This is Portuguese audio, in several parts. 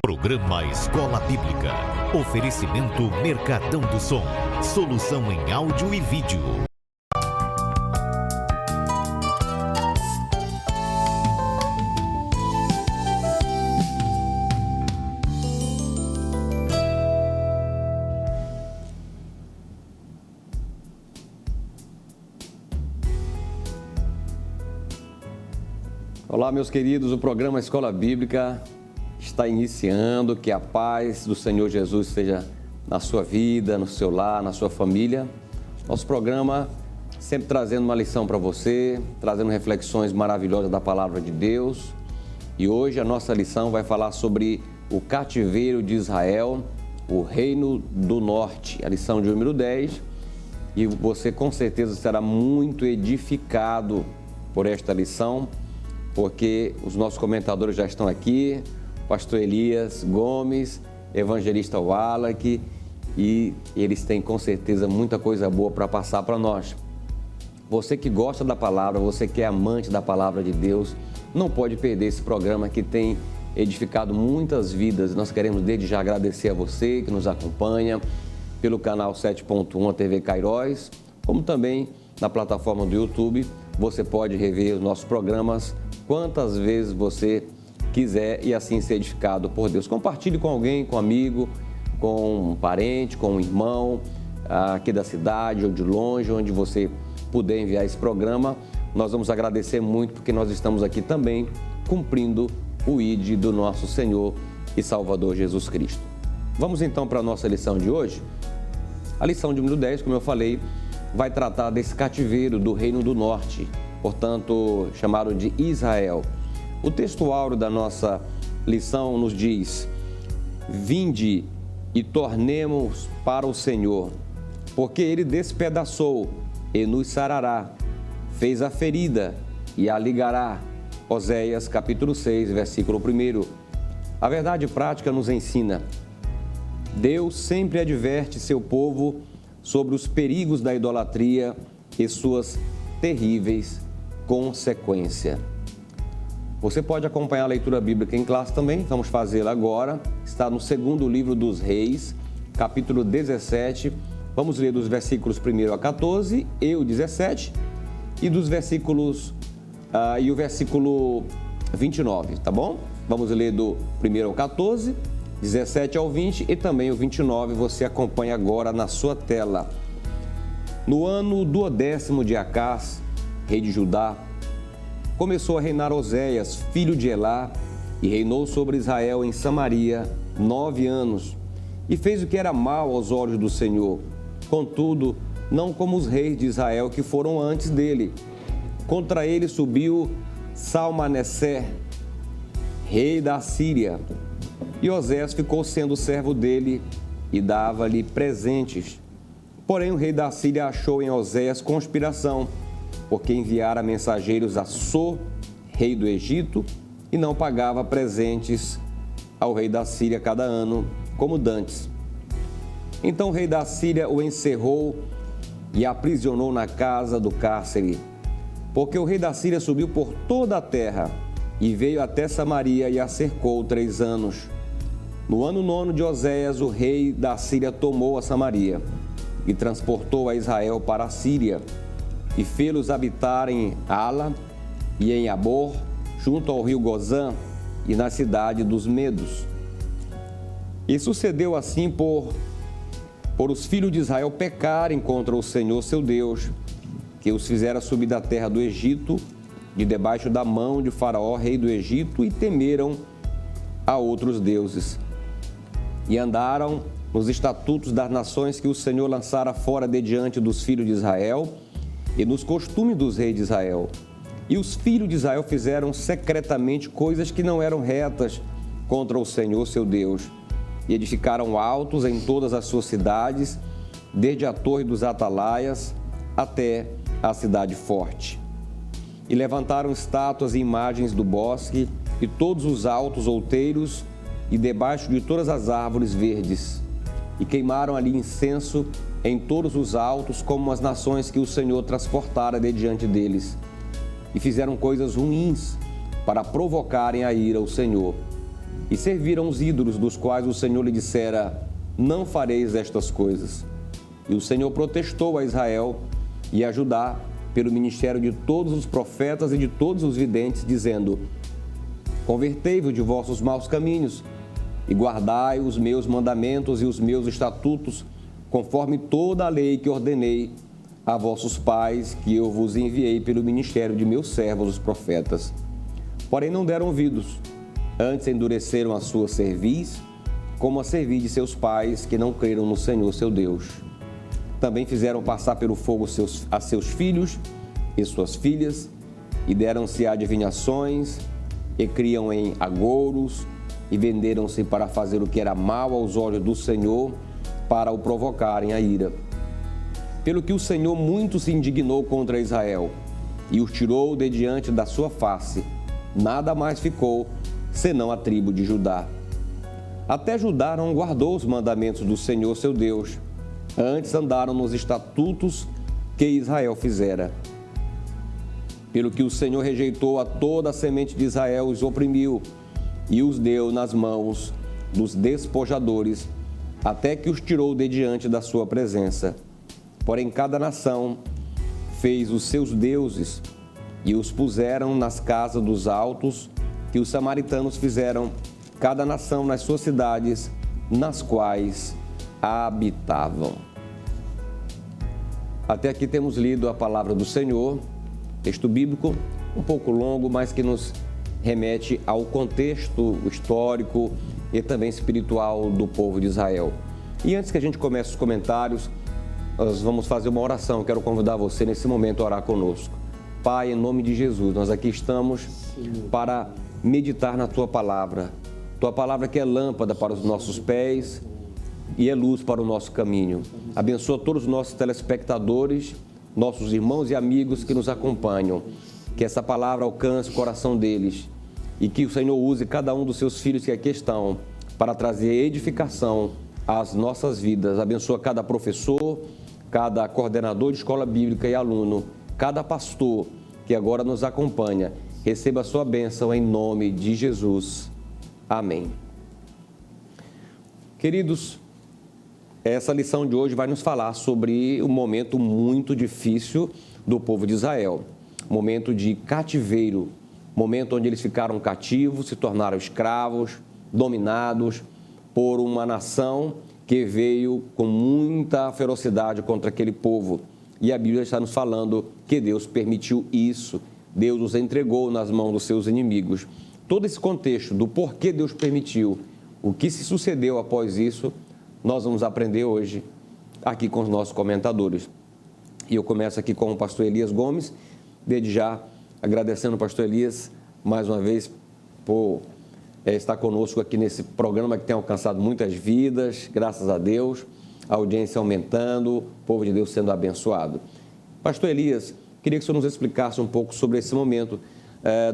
Programa Escola Bíblica. Oferecimento Mercadão do Som. Solução em áudio e vídeo. Olá, meus queridos, o programa Escola Bíblica está iniciando. Que a paz do Senhor Jesus esteja na sua vida, no seu lar, na sua família. Nosso programa sempre trazendo uma lição para você, trazendo reflexões maravilhosas da Palavra de Deus. E hoje a nossa lição vai falar sobre o cativeiro de Israel, o Reino do Norte, a lição de número 10. E você com certeza será muito edificado por esta lição, porque os nossos comentadores já estão aqui, pastor Elias Gomes, evangelista Wallach, e eles têm com certeza muita coisa boa para passar para nós. Você que gosta da palavra, você que é amante da palavra de Deus, não pode perder esse programa que tem edificado muitas vidas. Nós queremos desde já agradecer a você que nos acompanha pelo canal 7.1 TV Cairóis, como também na plataforma do YouTube. Você pode rever os nossos programas quantas vezes você quiser e assim ser edificado por Deus. Compartilhe com alguém, com um amigo, com um parente, com um irmão aqui da cidade ou de longe, onde você puder enviar esse programa. Nós vamos agradecer muito porque nós estamos aqui também cumprindo o ID do nosso Senhor e Salvador Jesus Cristo. Vamos então para a nossa lição de hoje. A lição de número 10, como eu falei, vai tratar desse cativeiro do Reino do Norte, portanto, chamado de Israel. O texto áureo da nossa lição nos diz: vinde e tornemos para o Senhor, porque Ele despedaçou e nos sarará, fez a ferida e a ligará. Oséias capítulo 6, versículo 1. A verdade prática nos ensina: Deus sempre adverte seu povo sobre os perigos da idolatria e suas terríveis consequências. Você pode acompanhar a leitura bíblica em classe também, vamos fazê-la agora. Está no segundo livro dos Reis, capítulo 17. Vamos ler dos versículos 1 a 14 e o 17, e dos versículos e o versículo 29, tá bom? Vamos ler do 1 ao 14, 17 ao 20 e também o 29, você acompanha agora na sua tela. No ano 12º de Acás, rei de Judá, começou a reinar Oséias, filho de Elá, e reinou sobre Israel em Samaria 9 anos, e fez o que era mal aos olhos do Senhor. Contudo, não como os reis de Israel que foram antes dele. Contra ele subiu Salmaneser, rei da Síria, e Oséias ficou sendo servo dele e dava-lhe presentes. Porém, o rei da Síria achou em Oséias conspiração, porque enviara mensageiros a So, rei do Egito, e não pagava presentes ao rei da Síria cada ano, como dantes. Então o rei da Síria o encerrou e aprisionou na casa do cárcere, porque o rei da Síria subiu por toda a terra e veio até Samaria e a cercou 3 anos. No ano 9 de Oséias, o rei da Síria tomou a Samaria e transportou a Israel para a Síria, e fê-los habitar em Ala e em Abor, junto ao rio Gozã e na cidade dos Medos. E sucedeu assim por os filhos de Israel pecarem contra o Senhor seu Deus, que os fizera subir da terra do Egito, de debaixo da mão de Faraó, rei do Egito, e temeram a outros deuses. E andaram nos estatutos das nações que o Senhor lançara fora de diante dos filhos de Israel, e nos costumes dos reis de Israel. E os filhos de Israel fizeram secretamente coisas que não eram retas contra o Senhor seu Deus, e edificaram altos em todas as suas cidades, desde a torre dos atalaias até a cidade forte. E levantaram estátuas e imagens do bosque, e todos os altos outeiros, e debaixo de todas as árvores verdes, e queimaram ali incenso em todos os altos, como as nações que o Senhor transportara de diante deles, e fizeram coisas ruins para provocarem a ira ao Senhor. e serviram os ídolos, dos quais o Senhor lhe dissera: não fareis estas coisas. E o Senhor protestou a Israel e a Judá pelo ministério de todos os profetas e de todos os videntes, dizendo: convertei-vos de vossos maus caminhos e guardai os meus mandamentos e os meus estatutos, conforme toda a lei que ordenei a vossos pais, que eu vos enviei pelo ministério de meus servos, os profetas. Porém não deram ouvidos, antes endureceram a sua cerviz, como a cerviz de seus pais, que não creram no Senhor seu Deus. Também fizeram passar pelo fogo a seus filhos e suas filhas, e deram-se a adivinhações, e criam em agouros, e venderam-se para fazer o que era mal aos olhos do Senhor, para o provocarem a ira. Pelo que o Senhor muito se indignou contra Israel, e os tirou de diante da sua face. Nada mais ficou, senão a tribo de Judá. Até Judá não guardou os mandamentos do Senhor seu Deus, antes andaram nos estatutos que Israel fizera. Pelo que o Senhor rejeitou a toda a semente de Israel, os oprimiu e os deu nas mãos dos despojadores, até que os tirou de diante da sua presença. Porém, cada nação fez os seus deuses e os puseram nas casas dos altos, que os samaritanos fizeram, cada nação nas suas cidades, nas quais habitavam. Até aqui temos lido a palavra do Senhor, texto bíblico um pouco longo, mas que nos remete ao contexto histórico e também espiritual do povo de Israel. E antes que a gente comece os comentários, nós vamos fazer uma oração. Quero convidar você nesse momento a orar conosco. Pai, em nome de Jesus, nós aqui estamos para meditar na Tua palavra. Tua palavra que é lâmpada para os nossos pés e é luz para o nosso caminho. Abençoa todos os nossos telespectadores, nossos irmãos e amigos que nos acompanham. Que essa palavra alcance o coração deles e que o Senhor use cada um dos seus filhos que aqui estão para trazer edificação às nossas vidas. Abençoa cada professor, cada coordenador de escola bíblica e aluno, cada pastor que agora nos acompanha. Receba a sua bênção em nome de Jesus. Amém. Queridos, essa lição de hoje vai nos falar sobre um momento muito difícil do povo de Israel. Momento de cativeiro, momento onde eles ficaram cativos, se tornaram escravos, dominados por uma nação que veio com muita ferocidade contra aquele povo. E a Bíblia está nos falando que Deus permitiu isso, Deus os entregou nas mãos dos seus inimigos. Todo esse contexto do porquê Deus permitiu, o que se sucedeu após isso, nós vamos aprender hoje aqui com os nossos comentadores. E eu começo aqui com o pastor Elias Gomes, desde já agradecendo ao pastor Elias mais uma vez por estar conosco aqui nesse programa que tem alcançado muitas vidas, graças a Deus, a audiência aumentando, o povo de Deus sendo abençoado. Pastor Elias, queria que o senhor nos explicasse um pouco sobre esse momento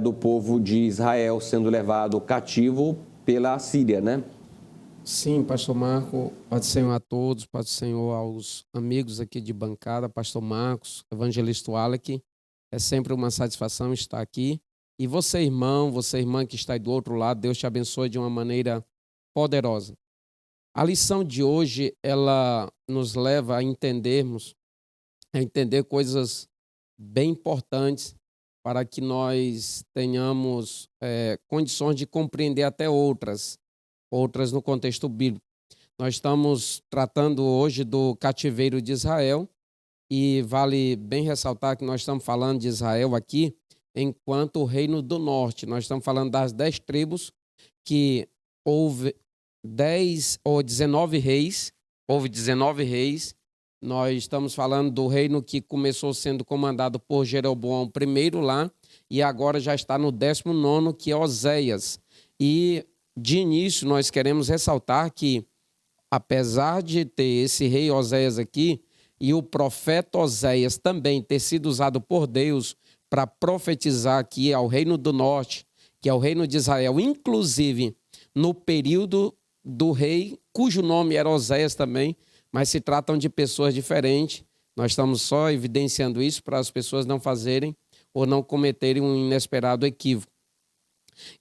do povo de Israel sendo levado cativo pela Assíria, né? Sim, pastor Marco, paz do Senhor a todos, paz do Senhor aos amigos aqui de bancada, pastor Marcos, evangelista Alec, é sempre uma satisfação estar aqui. E você, irmão, você, irmã que está aí do outro lado, Deus te abençoe de uma maneira poderosa. A lição de hoje, ela nos leva a entender coisas bem importantes para que nós tenhamos condições de compreender até outras no contexto bíblico. Nós estamos tratando hoje do cativeiro de Israel e vale bem ressaltar que nós estamos falando de Israel aqui enquanto o reino do norte. Nós estamos falando das 10 tribos que houve 10 ou 19 reis, Nós estamos falando do reino que começou sendo comandado por Jeroboão I lá e agora já está no 19º, que é Oséias. E de início nós queremos ressaltar que, apesar de ter esse rei Oséias aqui e o profeta Oséias também ter sido usado por Deus para profetizar aqui ao reino do norte, que é o reino de Israel, inclusive no período do rei, cujo nome era Oséias também, mas se tratam de pessoas diferentes. Nós estamos só evidenciando isso para as pessoas não fazerem ou não cometerem um inesperado equívoco.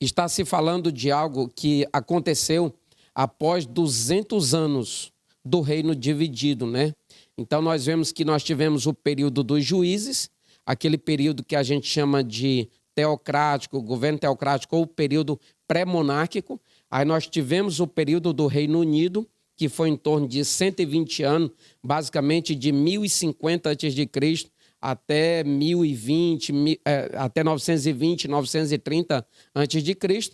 Está se falando de algo que aconteceu após 200 anos do reino dividido, né? Então, nós vemos que nós tivemos o período dos juízes, aquele período que a gente chama de teocrático, governo teocrático, ou período pré-monárquico. Aí nós tivemos o período do Reino Unido, que foi em torno de 120 anos, basicamente de 1050 a.C. até 1020, até 920, 930 a.C.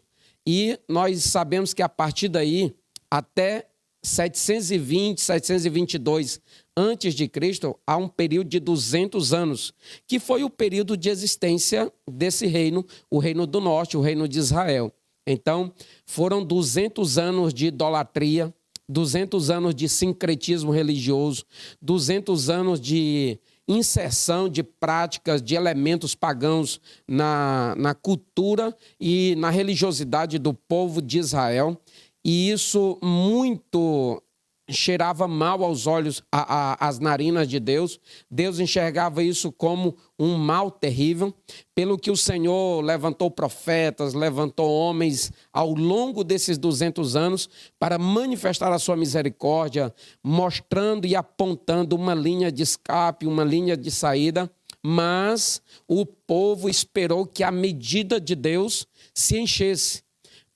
E nós sabemos que a partir daí, até 720, 722 antes de Cristo, há um período de 200 anos, que foi o período de existência desse reino, o Reino do Norte, o Reino de Israel. Então, foram 200 anos de idolatria, 200 anos de sincretismo religioso, 200 anos de inserção de práticas, de elementos pagãos na cultura e na religiosidade do povo de Israel. E isso muito cheirava mal aos olhos, às narinas de Deus. Deus enxergava isso como um mal terrível, pelo que o Senhor levantou profetas, levantou homens ao longo desses 200 anos para manifestar a sua misericórdia, mostrando e apontando uma linha de escape, uma linha de saída, mas o povo esperou que a medida de Deus se enchesse.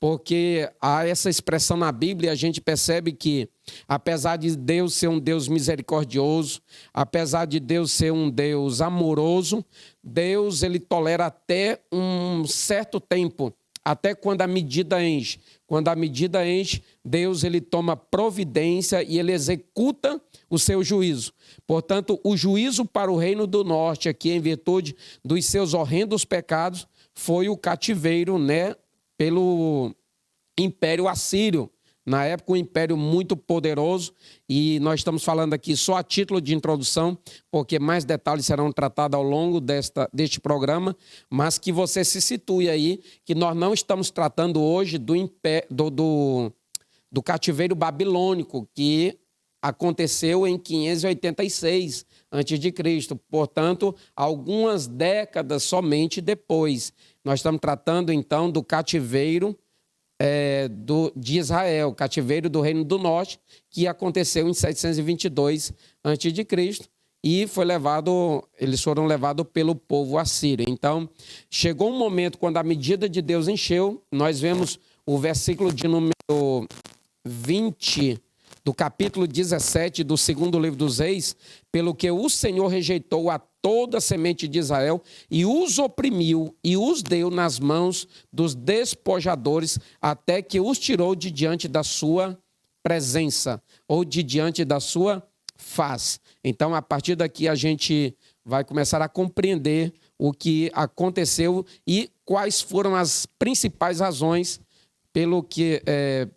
Porque há essa expressão na Bíblia, a gente percebe que, apesar de Deus ser um Deus misericordioso, apesar de Deus ser um Deus amoroso, Deus ele tolera até um certo tempo, até quando a medida enche. Quando a medida enche, Deus ele toma providência e ele executa o seu juízo. Portanto, o juízo para o Reino do Norte, aqui em virtude dos seus horrendos pecados, foi o cativeiro, né? Pelo Império Assírio, na época um império muito poderoso, e nós estamos falando aqui só a título de introdução, porque mais detalhes serão tratados ao longo deste programa, mas que você se situe aí, que nós não estamos tratando hoje do cativeiro babilônico, que aconteceu em 586 a.C., portanto, algumas décadas somente depois. Nós estamos tratando, então, do cativeiro de Israel, cativeiro do Reino do Norte, que aconteceu em 722 a.C., e eles foram levados pelo povo assírio. Então, chegou um momento quando a medida de Deus encheu, nós vemos o versículo de número 20 do capítulo 17 do segundo livro dos Reis, pelo que o Senhor rejeitou a toda a semente de Israel e os oprimiu e os deu nas mãos dos despojadores até que os tirou de diante da sua presença ou de diante da sua face. Então, a partir daqui a gente vai começar a compreender o que aconteceu e quais foram as principais razões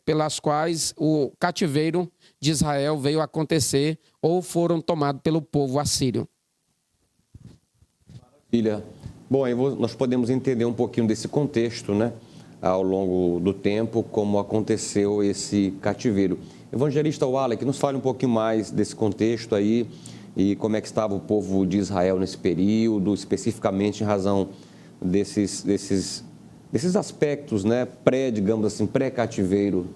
pelas quais o cativeiro de Israel veio acontecer ou foram tomados pelo povo assírio. Maravilha. Bom, aí nós podemos entender um pouquinho desse contexto, né? Ao longo do tempo, como aconteceu esse cativeiro. Evangelista Wallace, nos fale um pouquinho mais desse contexto aí e como é que estava o povo de Israel nesse período, especificamente em razão desses aspectos, né, digamos assim, pré-cativeiro.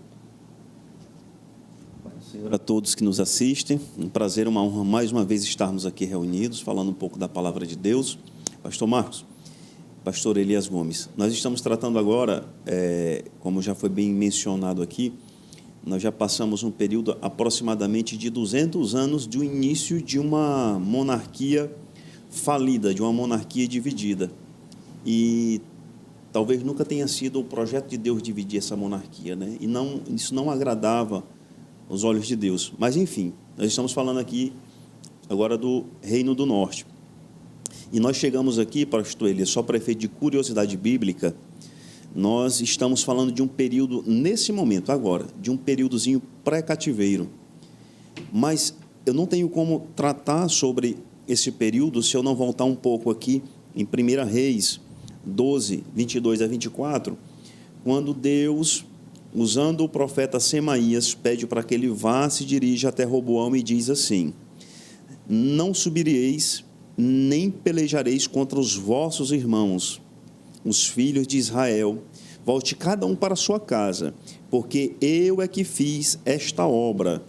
Senhor, a todos que nos assistem, um prazer, uma honra mais uma vez estarmos aqui reunidos, falando um pouco da palavra de Deus. Pastor Marcos, Pastor Elias Gomes, nós estamos tratando agora, como já foi bem mencionado aqui, nós já passamos um período aproximadamente de 200 anos do início de uma monarquia falida, de uma monarquia dividida. E talvez nunca tenha sido o projeto de Deus dividir essa monarquia, né? E isso não agradava aos olhos de Deus. Mas, enfim, nós estamos falando aqui agora do Reino do Norte. E nós chegamos aqui, pastor Elias, só para efeito de curiosidade bíblica, nós estamos falando de um período, nesse momento, agora, de um períodozinho pré-cativeiro. Mas eu não tenho como tratar sobre esse período se eu não voltar um pouco aqui em 1 Reis 12, 22 a 24, quando Deus, usando o profeta Semaías, pede para que ele vá, se dirija até Roboão e diz assim: não subireis, nem pelejareis contra os vossos irmãos, os filhos de Israel, volte cada um para a sua casa, porque eu é que fiz esta obra.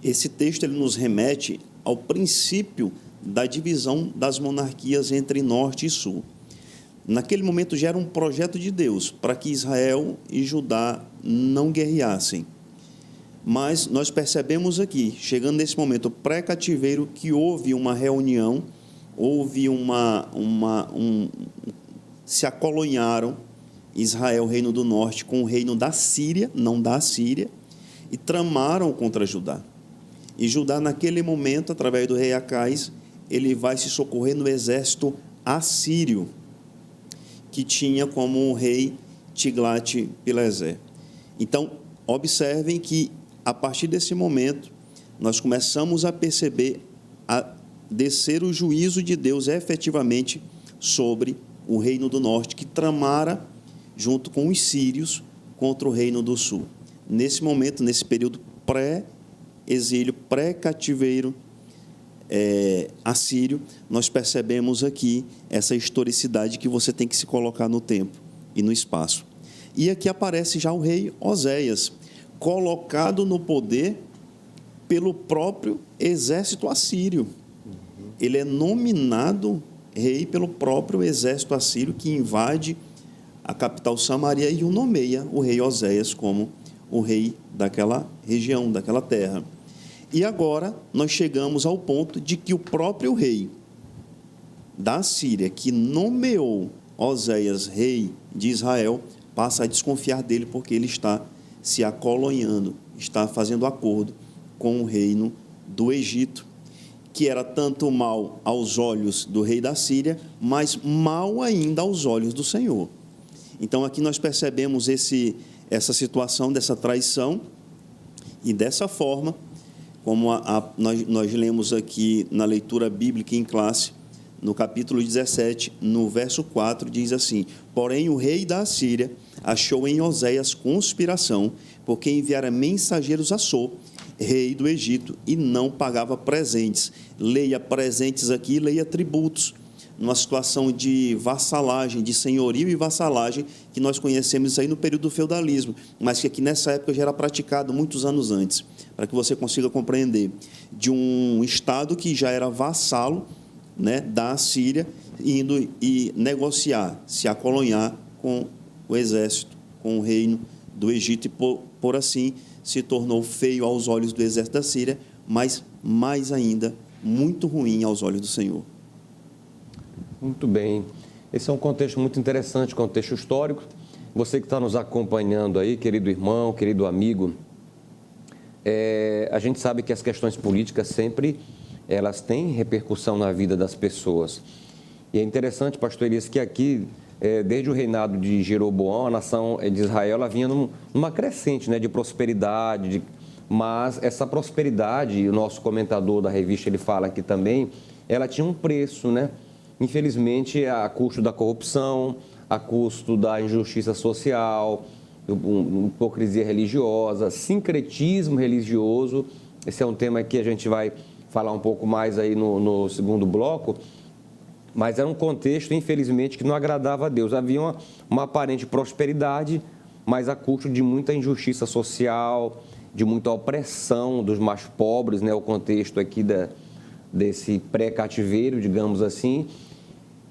Esse texto ele nos remete ao princípio da divisão das monarquias entre norte e sul. Naquele momento já era um projeto de Deus para que Israel e Judá não guerreassem. Mas nós percebemos aqui, chegando nesse momento pré-cativeiro, que houve uma reunião, houve se acoloniaram Israel, reino do norte, com o reino da Síria, não da Assíria, e tramaram contra Judá. E Judá, naquele momento, através do rei Acais, ele vai se socorrer no exército assírio, que tinha como rei Tiglat-Pileser. Então, observem que, a partir desse momento, nós começamos a perceber, a descer o juízo de Deus efetivamente sobre o reino do norte, que tramara, junto com os sírios, contra o reino do sul. Nesse momento, nesse período pré-exílio, pré-cativeiro assírio, nós percebemos aqui essa historicidade que você tem que se colocar no tempo e no espaço. E aqui aparece já o rei Oséias, colocado no poder pelo próprio exército assírio. Ele é nominado rei pelo próprio exército assírio, que invade a capital Samaria e o nomeia o rei Oséias como o rei daquela região, daquela terra. E agora nós chegamos ao ponto de que o próprio rei da Síria, que nomeou Oséias rei de Israel, passa a desconfiar dele porque ele está se acoloniando, está fazendo acordo com o reino do Egito, que era tanto mal aos olhos do rei da Síria, mas mal ainda aos olhos do Senhor. Então, aqui nós percebemos essa situação dessa traição, e dessa forma, como nós lemos aqui na leitura bíblica em classe, no capítulo 17, no verso 4, diz assim: porém o rei da Assíria achou em Oséias conspiração, porque enviara mensageiros a So, rei do Egito, e não pagava presentes. Leia presentes aqui, leia tributos, numa situação de vassalagem, de senhorio e vassalagem, que nós conhecemos isso aí no período do feudalismo, mas que aqui nessa época já era praticado muitos anos antes, para que você consiga compreender, de um estado que já era vassalo, né, da Assíria, indo e negociar, se acoloniar com o exército, com o reino do Egito, e por assim se tornou feio aos olhos do exército da Síria, mas mais ainda muito ruim aos olhos do Senhor. Muito bem. Esse é um contexto muito interessante, contexto histórico. Você que está nos acompanhando aí, querido irmão, querido amigo, a gente sabe que as questões políticas sempre elas têm repercussão na vida das pessoas. E é interessante, pastor Elias, que aqui, desde o reinado de Jeroboão, a nação de Israel ela vinha numa crescente, né, de prosperidade, mas essa prosperidade, e o nosso comentador da revista ele fala aqui também, ela tinha um preço, né? Infelizmente, a custo da corrupção, a custo da injustiça social, hipocrisia religiosa, sincretismo religioso. Esse é um tema que a gente vai falar um pouco mais aí no segundo bloco, mas era um contexto, infelizmente, que não agradava a Deus. Havia uma aparente prosperidade, mas a custo de muita injustiça social, de muita opressão dos mais pobres, né? O contexto aqui desse pré-cativeiro, digamos assim.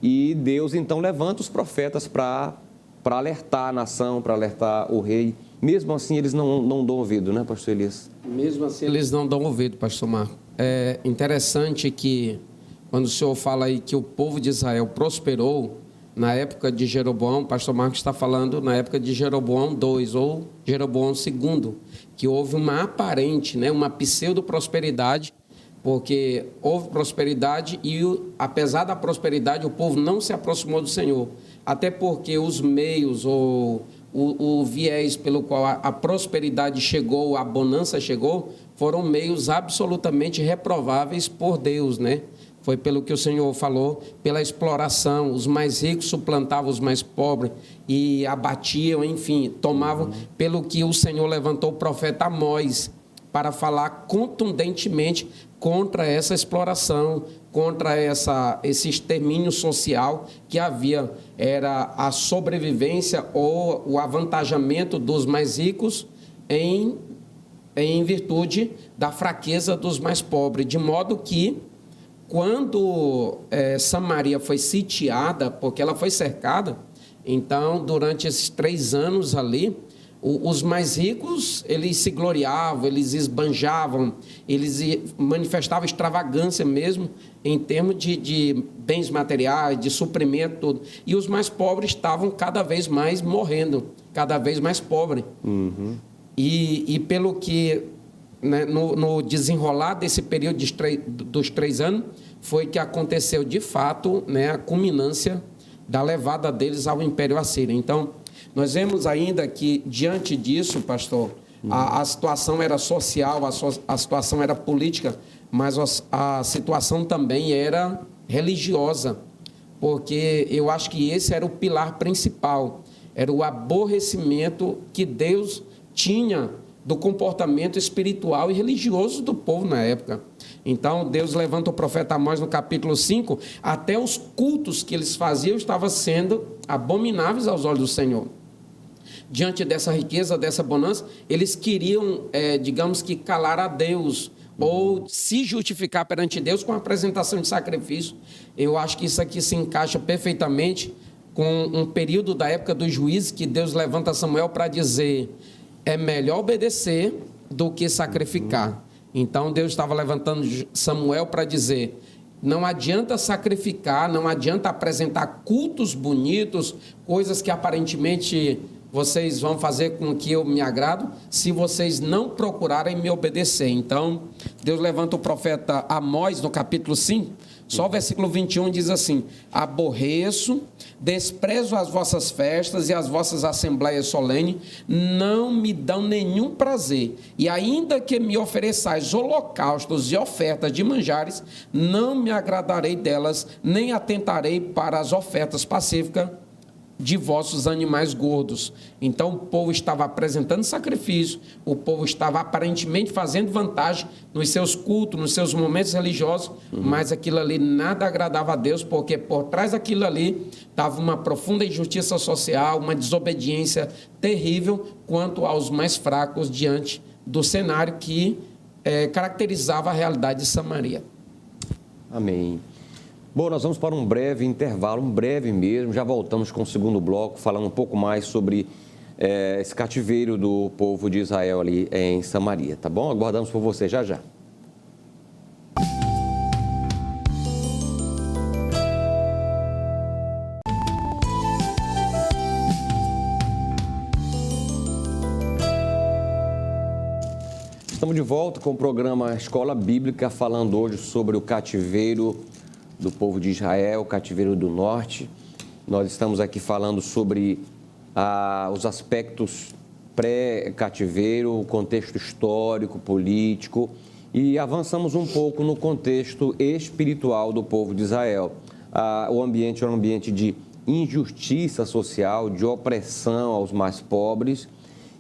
E Deus, então, levanta os profetas para alertar a nação, para alertar o rei. Mesmo assim, eles não dão ouvido, né, pastor Elias? Mesmo assim, eles não dão ouvido, pastor Marco. É interessante que, quando o senhor fala aí que o povo de Israel prosperou, na época de Jeroboão, o pastor Marcos está falando na época de Jeroboão II ou Jeroboão II, que houve uma aparente, né, uma pseudo-prosperidade, porque houve prosperidade e, apesar da prosperidade, o povo não se aproximou do Senhor. Até porque os meios ou o viés pelo qual a prosperidade chegou, a bonança chegou, foram meios absolutamente reprováveis por Deus, né? Foi pelo que o Senhor falou, pela exploração. Os mais ricos suplantavam os mais pobres e abatiam, enfim, tomavam. Pelo que o Senhor levantou o profeta Amós para falar contundentemente contra essa exploração, contra esse extermínio social que havia. Era a sobrevivência ou o avantajamento dos mais ricos em virtude da fraqueza dos mais pobres, de modo que, quando Samaria foi sitiada, porque ela foi cercada, então, durante esses 3 anos ali, os mais ricos, eles se gloriavam, eles esbanjavam, eles manifestavam extravagância mesmo, em termos de bens materiais, de suprimento, tudo. E os mais pobres estavam cada vez mais morrendo, cada vez mais pobres. Uhum. E pelo que, né, no desenrolar desse período dos 3 anos, foi que aconteceu de fato, né, a culminância da levada deles ao Império Assírio. Então, nós vemos ainda que, diante disso, pastor, a situação era social, a situação era política, mas a situação também era religiosa, porque eu acho que esse era o pilar principal, era o aborrecimento que Deus tinha do comportamento espiritual e religioso do povo na época. Então, Deus levanta o profeta Amós no capítulo 5, até os cultos que eles faziam estavam sendo abomináveis aos olhos do Senhor. Diante dessa riqueza, dessa bonança, eles queriam, digamos que, calar a Deus, ou se justificar perante Deus com a apresentação de sacrifício. Eu acho que isso aqui se encaixa perfeitamente com um período da época dos juízes, que Deus levanta Samuel para dizer: é melhor obedecer do que sacrificar. Então, Deus estava levantando Samuel para dizer: não adianta sacrificar, não adianta apresentar cultos bonitos, coisas que aparentemente vocês vão fazer com que eu me agrado, se vocês não procurarem me obedecer. Então, Deus levanta o profeta Amós no capítulo 5, só o versículo 21 diz assim: aborreço, desprezo as vossas festas e as vossas assembleias solenes, não me dão nenhum prazer, e ainda que me ofereçais holocaustos e ofertas de manjares, não me agradarei delas, nem atentarei para as ofertas pacíficas de vossos animais gordos. Então o povo estava apresentando sacrifício, o povo estava aparentemente fazendo vantagem nos seus cultos, nos seus momentos religiosos, mas aquilo ali nada agradava a Deus, porque por trás daquilo ali estava uma profunda injustiça social, uma desobediência terrível quanto aos mais fracos diante do cenário que caracterizava a realidade de Samaria. Amém. Bom, nós vamos para um breve intervalo, um breve mesmo, já voltamos com o segundo bloco, falando um pouco mais sobre esse cativeiro do povo de Israel ali em Samaria, tá bom? Aguardamos por você já já. Estamos de volta com o programa Escola Bíblica, falando hoje sobre o cativeiro do povo de Israel, o cativeiro do norte. Nós estamos aqui falando sobre os aspectos pré-cativeiro, o contexto histórico, político, e avançamos um pouco no contexto espiritual do povo de Israel. O ambiente era um ambiente de injustiça social, de opressão aos mais pobres,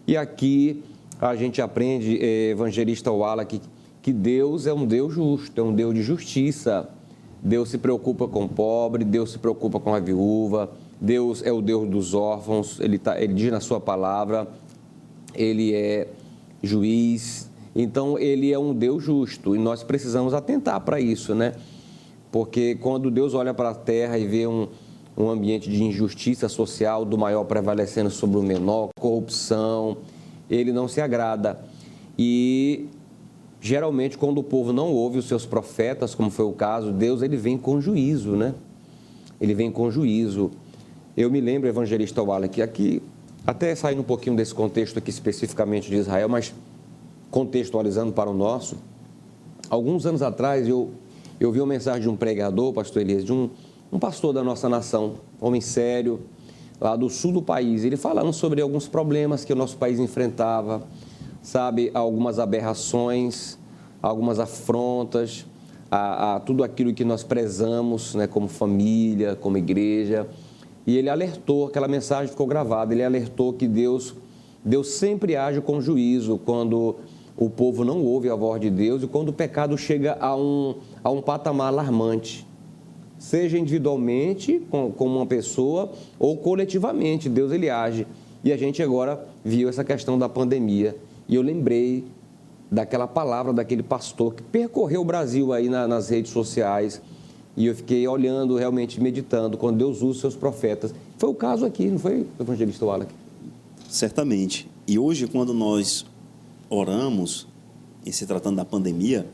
e aqui a gente aprende, evangelista Wallach, que Deus é um Deus justo, é um Deus de justiça. Deus se preocupa com o pobre, Deus se preocupa com a viúva, Deus é o Deus dos órfãos, ele diz na sua palavra, ele é juiz, então ele é um Deus justo e nós precisamos atentar para isso, né? Porque quando Deus olha para a terra e vê um ambiente de injustiça social, do maior prevalecendo sobre o menor, corrupção, ele não se agrada. E geralmente, quando o povo não ouve os seus profetas, como foi o caso, Deus ele vem com juízo, né? Ele vem com juízo. Eu me lembro, evangelista Wallach, aqui, até saindo um pouquinho desse contexto aqui especificamente de Israel, mas contextualizando para o nosso, alguns anos atrás eu vi uma mensagem de um pregador, pastor Elias, de um pastor da nossa nação, homem sério, lá do sul do país, ele falando sobre alguns problemas que o nosso país enfrentava, sabe, algumas aberrações, algumas afrontas, a tudo aquilo que nós prezamos, né, como família, como igreja. E ele alertou, aquela mensagem ficou gravada, ele alertou que Deus sempre age com juízo quando o povo não ouve a voz de Deus e quando o pecado chega a um patamar alarmante, seja individualmente, com uma pessoa, ou coletivamente, Deus ele age. E a gente agora viu essa questão da pandemia. E eu lembrei daquela palavra daquele pastor que percorreu o Brasil aí nas redes sociais. E eu fiquei olhando, realmente meditando, quando Deus usa os seus profetas. Foi o caso aqui, não foi, evangelista Wallace? Certamente. E hoje, quando nós oramos, em se tratando da pandemia,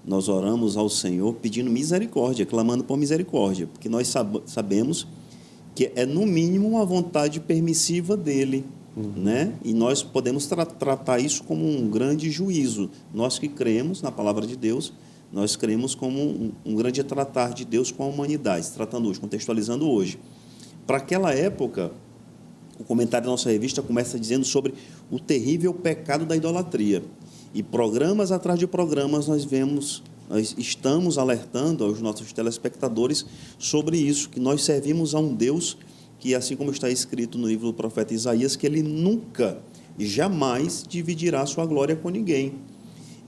nós oramos ao Senhor pedindo misericórdia, clamando por misericórdia, porque nós sabemos que é, no mínimo, uma vontade permissiva dele, né? E nós podemos tratar isso como um grande juízo. Nós que cremos na palavra de Deus, nós cremos como um grande tratar de Deus com a humanidade, tratando hoje, contextualizando hoje. Para aquela época, o comentário da nossa revista começa dizendo sobre o terrível pecado da idolatria. E programas atrás de programas nós estamos alertando aos nossos telespectadores sobre isso, que nós servimos a um Deus que, assim como está escrito no livro do profeta Isaías, que ele nunca, jamais dividirá a sua glória com ninguém.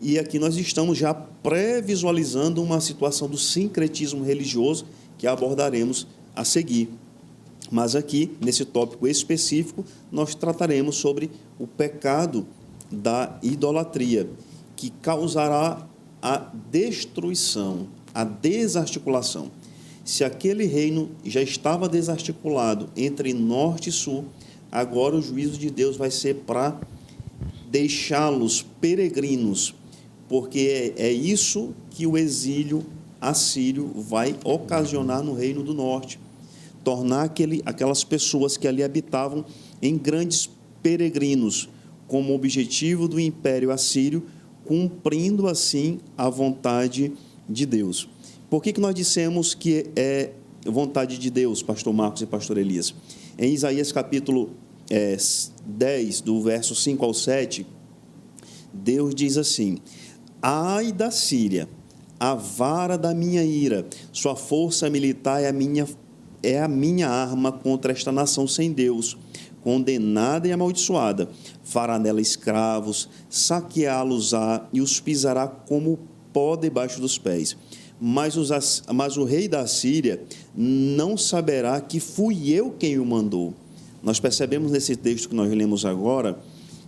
E aqui nós estamos já pré-visualizando uma situação do sincretismo religioso que abordaremos a seguir. Mas aqui, nesse tópico específico, nós trataremos sobre o pecado da idolatria, que causará a destruição, a desarticulação. Se aquele reino já estava desarticulado entre norte e sul, agora o juízo de Deus vai ser para deixá-los peregrinos, porque é isso que o exílio assírio vai ocasionar no reino do norte. Tornar aquelas pessoas que ali habitavam em grandes peregrinos, como objetivo do Império Assírio, cumprindo assim a vontade de Deus. Por que nós dissemos que é vontade de Deus, pastor Marcos e pastor Elias? Em Isaías capítulo 10, do verso 5 ao 7, Deus diz assim: ai da Síria, a vara da minha ira, sua força militar é a minha arma contra esta nação sem Deus, condenada e amaldiçoada. Fará nela escravos, saqueá-los-á e os pisará como pó debaixo dos pés. Mas o rei da Síria não saberá que fui eu quem o mandou. Nós percebemos nesse texto que nós lemos agora,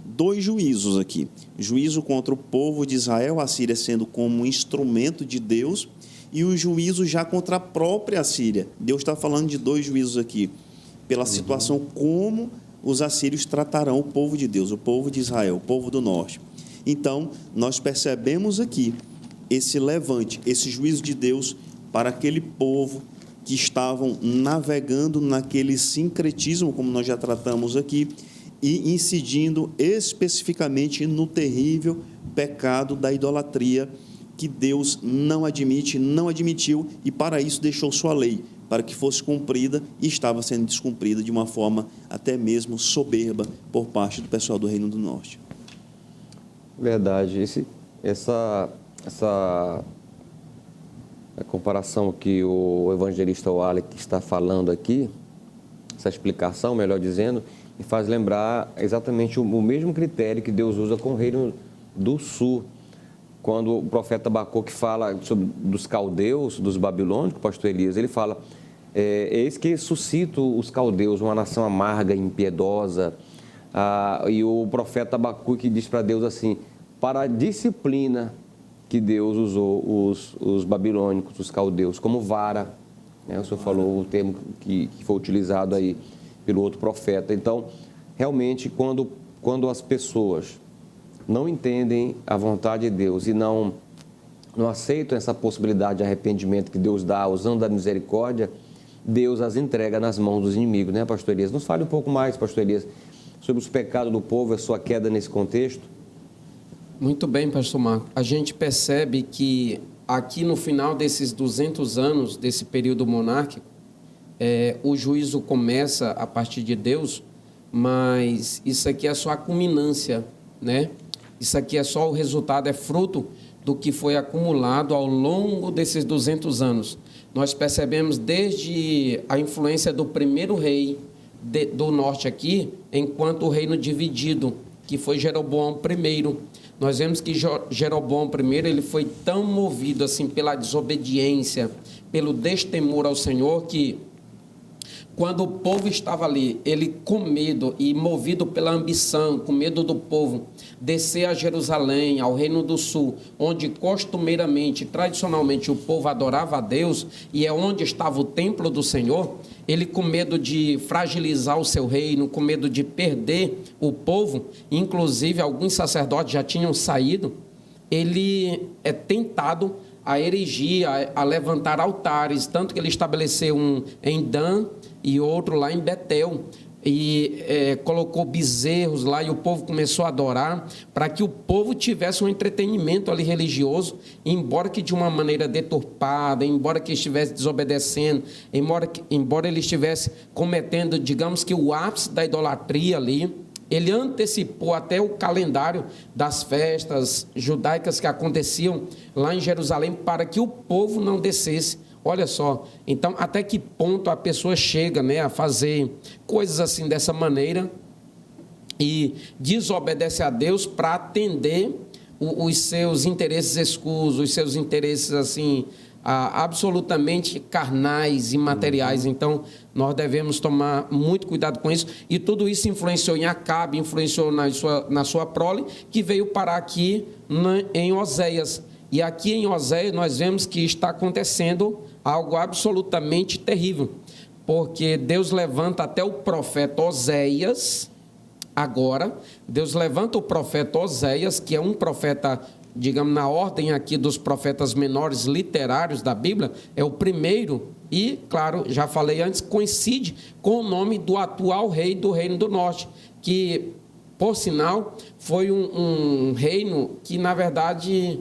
dois juízos aqui. Juízo contra o povo de Israel, a Síria sendo como um instrumento de Deus, e o juízo já contra a própria Síria. Deus está falando de dois juízos aqui, pela situação como os assírios tratarão o povo de Deus, o povo de Israel, o povo do norte. Então, nós percebemos aqui esse levante, esse juízo de Deus para aquele povo que estavam navegando naquele sincretismo, como nós já tratamos aqui, e incidindo especificamente no terrível pecado da idolatria, que Deus não admite, não admitiu, e para isso deixou sua lei, para que fosse cumprida, e estava sendo descumprida de uma forma até mesmo soberba por parte do pessoal do Reino do Norte. Verdade. Essa a comparação que o evangelista Wallace está falando aqui, essa explicação, melhor dizendo, me faz lembrar exatamente o mesmo critério que Deus usa com o Reino do Sul. Quando o profeta Abacuque fala dos caldeus, dos babilônicos, o pastor Elias, ele fala: eis que suscito os caldeus, uma nação amarga e impiedosa. E o profeta Abacuque diz para Deus assim: para a disciplina que Deus usou os babilônicos, os caldeus, como vara, né? O senhor falou o termo que foi utilizado aí pelo outro profeta. Então, realmente, quando as pessoas não entendem a vontade de Deus e não aceitam essa possibilidade de arrependimento que Deus dá, usando da misericórdia, Deus as entrega nas mãos dos inimigos, né, pastor Elias? Nos fale um pouco mais, pastor Elias, sobre os pecados do povo, a sua queda nesse contexto. Muito bem, pastor Marco. A gente percebe que aqui no final desses 200 anos, desse período monárquico, o juízo começa a partir de Deus, mas isso aqui é só a culminância, né? Isso aqui é só o resultado, é fruto do que foi acumulado ao longo desses 200 anos. Nós percebemos desde a influência do primeiro rei do norte aqui, enquanto o reino dividido, que foi Jeroboão I. nós vemos que Jeroboão I, ele foi tão movido assim pela desobediência, pelo destemor ao Senhor, que quando o povo estava ali, ele com medo e movido pela ambição, com medo do povo, descer a Jerusalém, ao Reino do Sul, onde costumeiramente, tradicionalmente, o povo adorava a Deus, e é onde estava o templo do Senhor, ele com medo de fragilizar o seu reino, com medo de perder o povo, inclusive alguns sacerdotes já tinham saído, ele é tentado a erigir, a levantar altares, tanto que ele estabeleceu um em Dan e outro lá em Betel, e colocou bezerros lá, e o povo começou a adorar, para que o povo tivesse um entretenimento ali religioso, embora que de uma maneira deturpada, embora que estivesse desobedecendo, embora ele estivesse cometendo, digamos que o ápice da idolatria ali. Ele antecipou até o calendário das festas judaicas que aconteciam lá em Jerusalém, para que o povo não descesse. Olha só, então até que ponto a pessoa chega, né, a fazer coisas assim dessa maneira e desobedece a Deus para atender os seus interesses escusos, os seus interesses assim absolutamente carnais e materiais. Então nós devemos tomar muito cuidado com isso, e tudo isso influenciou em Acabe, influenciou na sua prole, que veio parar aqui em Oséias. E aqui em Oséias nós vemos que está acontecendo algo absolutamente terrível, porque Deus levanta até o profeta Oséias. Agora Deus levanta o profeta Oséias, que é um profeta, digamos, na ordem aqui dos profetas menores literários da Bíblia, é o primeiro e, claro, já falei antes, coincide com o nome do atual rei do Reino do Norte, que, por sinal, foi um reino que, na verdade,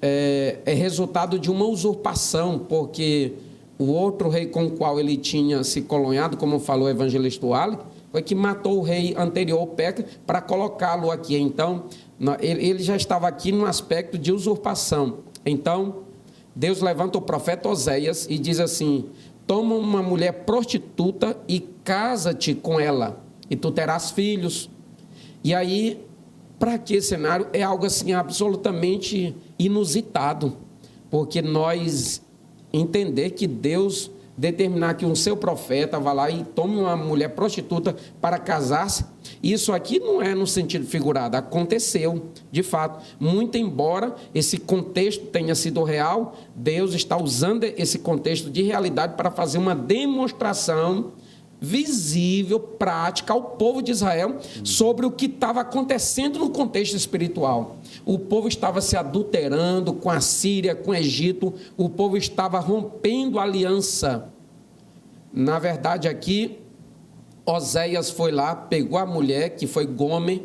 é resultado de uma usurpação, porque o outro rei com o qual ele tinha se coloniado, como falou o evangelista Wally, foi que matou o rei anterior, Peca, para colocá-lo aqui. Então, ele já estava aqui num aspecto de usurpação. Então, Deus levanta o profeta Oséias e diz assim: toma uma mulher prostituta e casa-te com ela, e tu terás filhos. E aí, para que esse cenário? É algo assim absolutamente inusitado, porque nós entender que Deus determinar que um seu profeta vá lá e tome uma mulher prostituta para casar-se, isso aqui não é no sentido figurado, aconteceu, de fato. Muito embora esse contexto tenha sido real, Deus está usando esse contexto de realidade para fazer uma demonstração visível, prática ao povo de Israel sobre o que estava acontecendo no contexto espiritual. O povo estava se adulterando com a Síria, com o Egito, o povo estava rompendo a aliança. Na verdade, aqui, Oséias foi lá, pegou a mulher, que foi Gomer,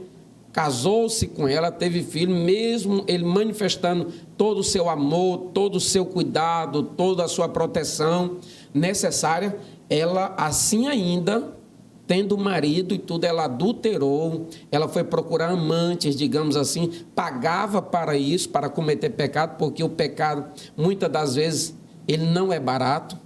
casou-se com ela, teve filho, mesmo ele manifestando todo o seu amor, todo o seu cuidado, toda a sua proteção necessária. Ela, assim ainda, tendo marido e tudo, ela adulterou, ela foi procurar amantes, digamos assim, pagava para isso, para cometer pecado, porque o pecado, muitas das vezes, ele não é barato.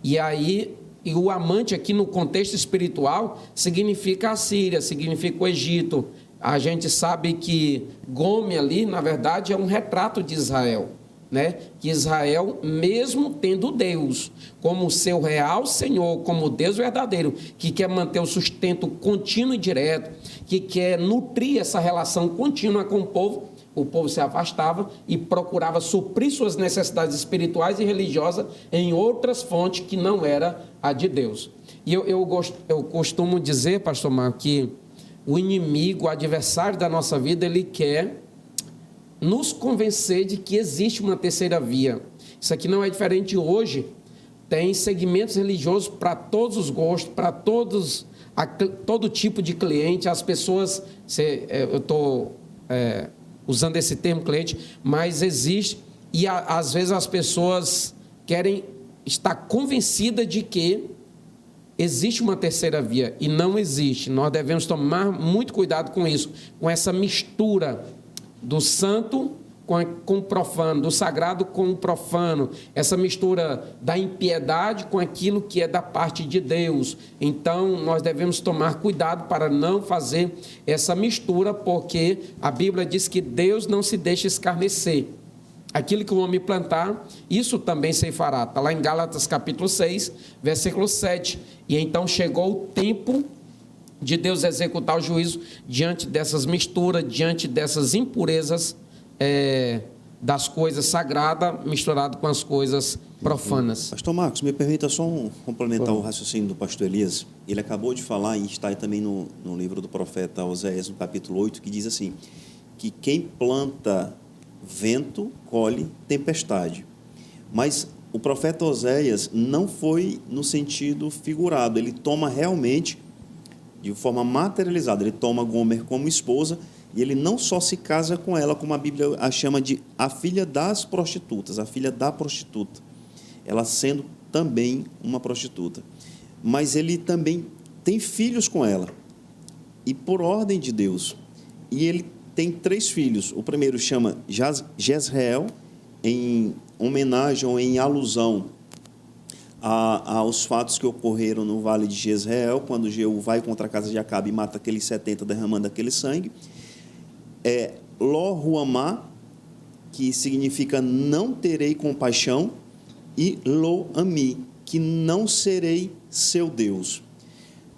E aí, e o amante aqui no contexto espiritual significa a Síria, significa o Egito. A gente sabe que Gomer ali, na verdade, é um retrato de Israel, né? Que Israel, mesmo tendo Deus como seu real Senhor, como Deus verdadeiro, que quer manter o sustento contínuo e direto, que quer nutrir essa relação contínua com o povo se afastava e procurava suprir suas necessidades espirituais e religiosas em outras fontes que não era a de Deus. E eu costumo dizer, pastor Marco, que o inimigo, o adversário da nossa vida, ele quer nos convencer de que existe uma terceira via. Isso aqui não é diferente hoje. Tem segmentos religiosos para todos os gostos, para todo tipo de cliente. As pessoas, eu estou usando esse termo cliente, mas existe, e às vezes as pessoas querem estar convencidas de que existe uma terceira via, e não existe. Nós devemos tomar muito cuidado com isso, com essa mistura do santo com o profano, do sagrado com o profano, essa mistura da impiedade com aquilo que é da parte de Deus. Então, nós devemos tomar cuidado para não fazer essa mistura, porque a Bíblia diz que Deus não se deixa escarnecer. Aquilo que o homem plantar, isso também se fará. Está lá em Gálatas capítulo 6, versículo 7. E então chegou o tempo de Deus executar o juízo diante dessas misturas, diante dessas impurezas das coisas sagradas misturado com as coisas profanas. Pastor Marcos, me permita só complementar o raciocínio do pastor Elias. Ele acabou de falar, e está aí também no livro do profeta Oséias, no capítulo 8, que diz assim, que quem planta vento, colhe tempestade. Mas o profeta Oséias não foi no sentido figurado, ele toma realmente, de forma materializada, ele toma Gomer como esposa, e ele não só se casa com ela, como a Bíblia a chama de a filha das prostitutas, a filha da prostituta, ela sendo também uma prostituta. Mas ele também tem filhos com ela, e por ordem de Deus. E ele tem 3 filhos. O primeiro chama Jezreel, em homenagem ou em alusão aos fatos que ocorreram no vale de Jezreel, quando Jeú vai contra a casa de Acabe e mata aqueles 70, derramando aquele sangue. Lo-Ruamá, que significa não terei compaixão, e Lo-Ami, que não serei seu Deus.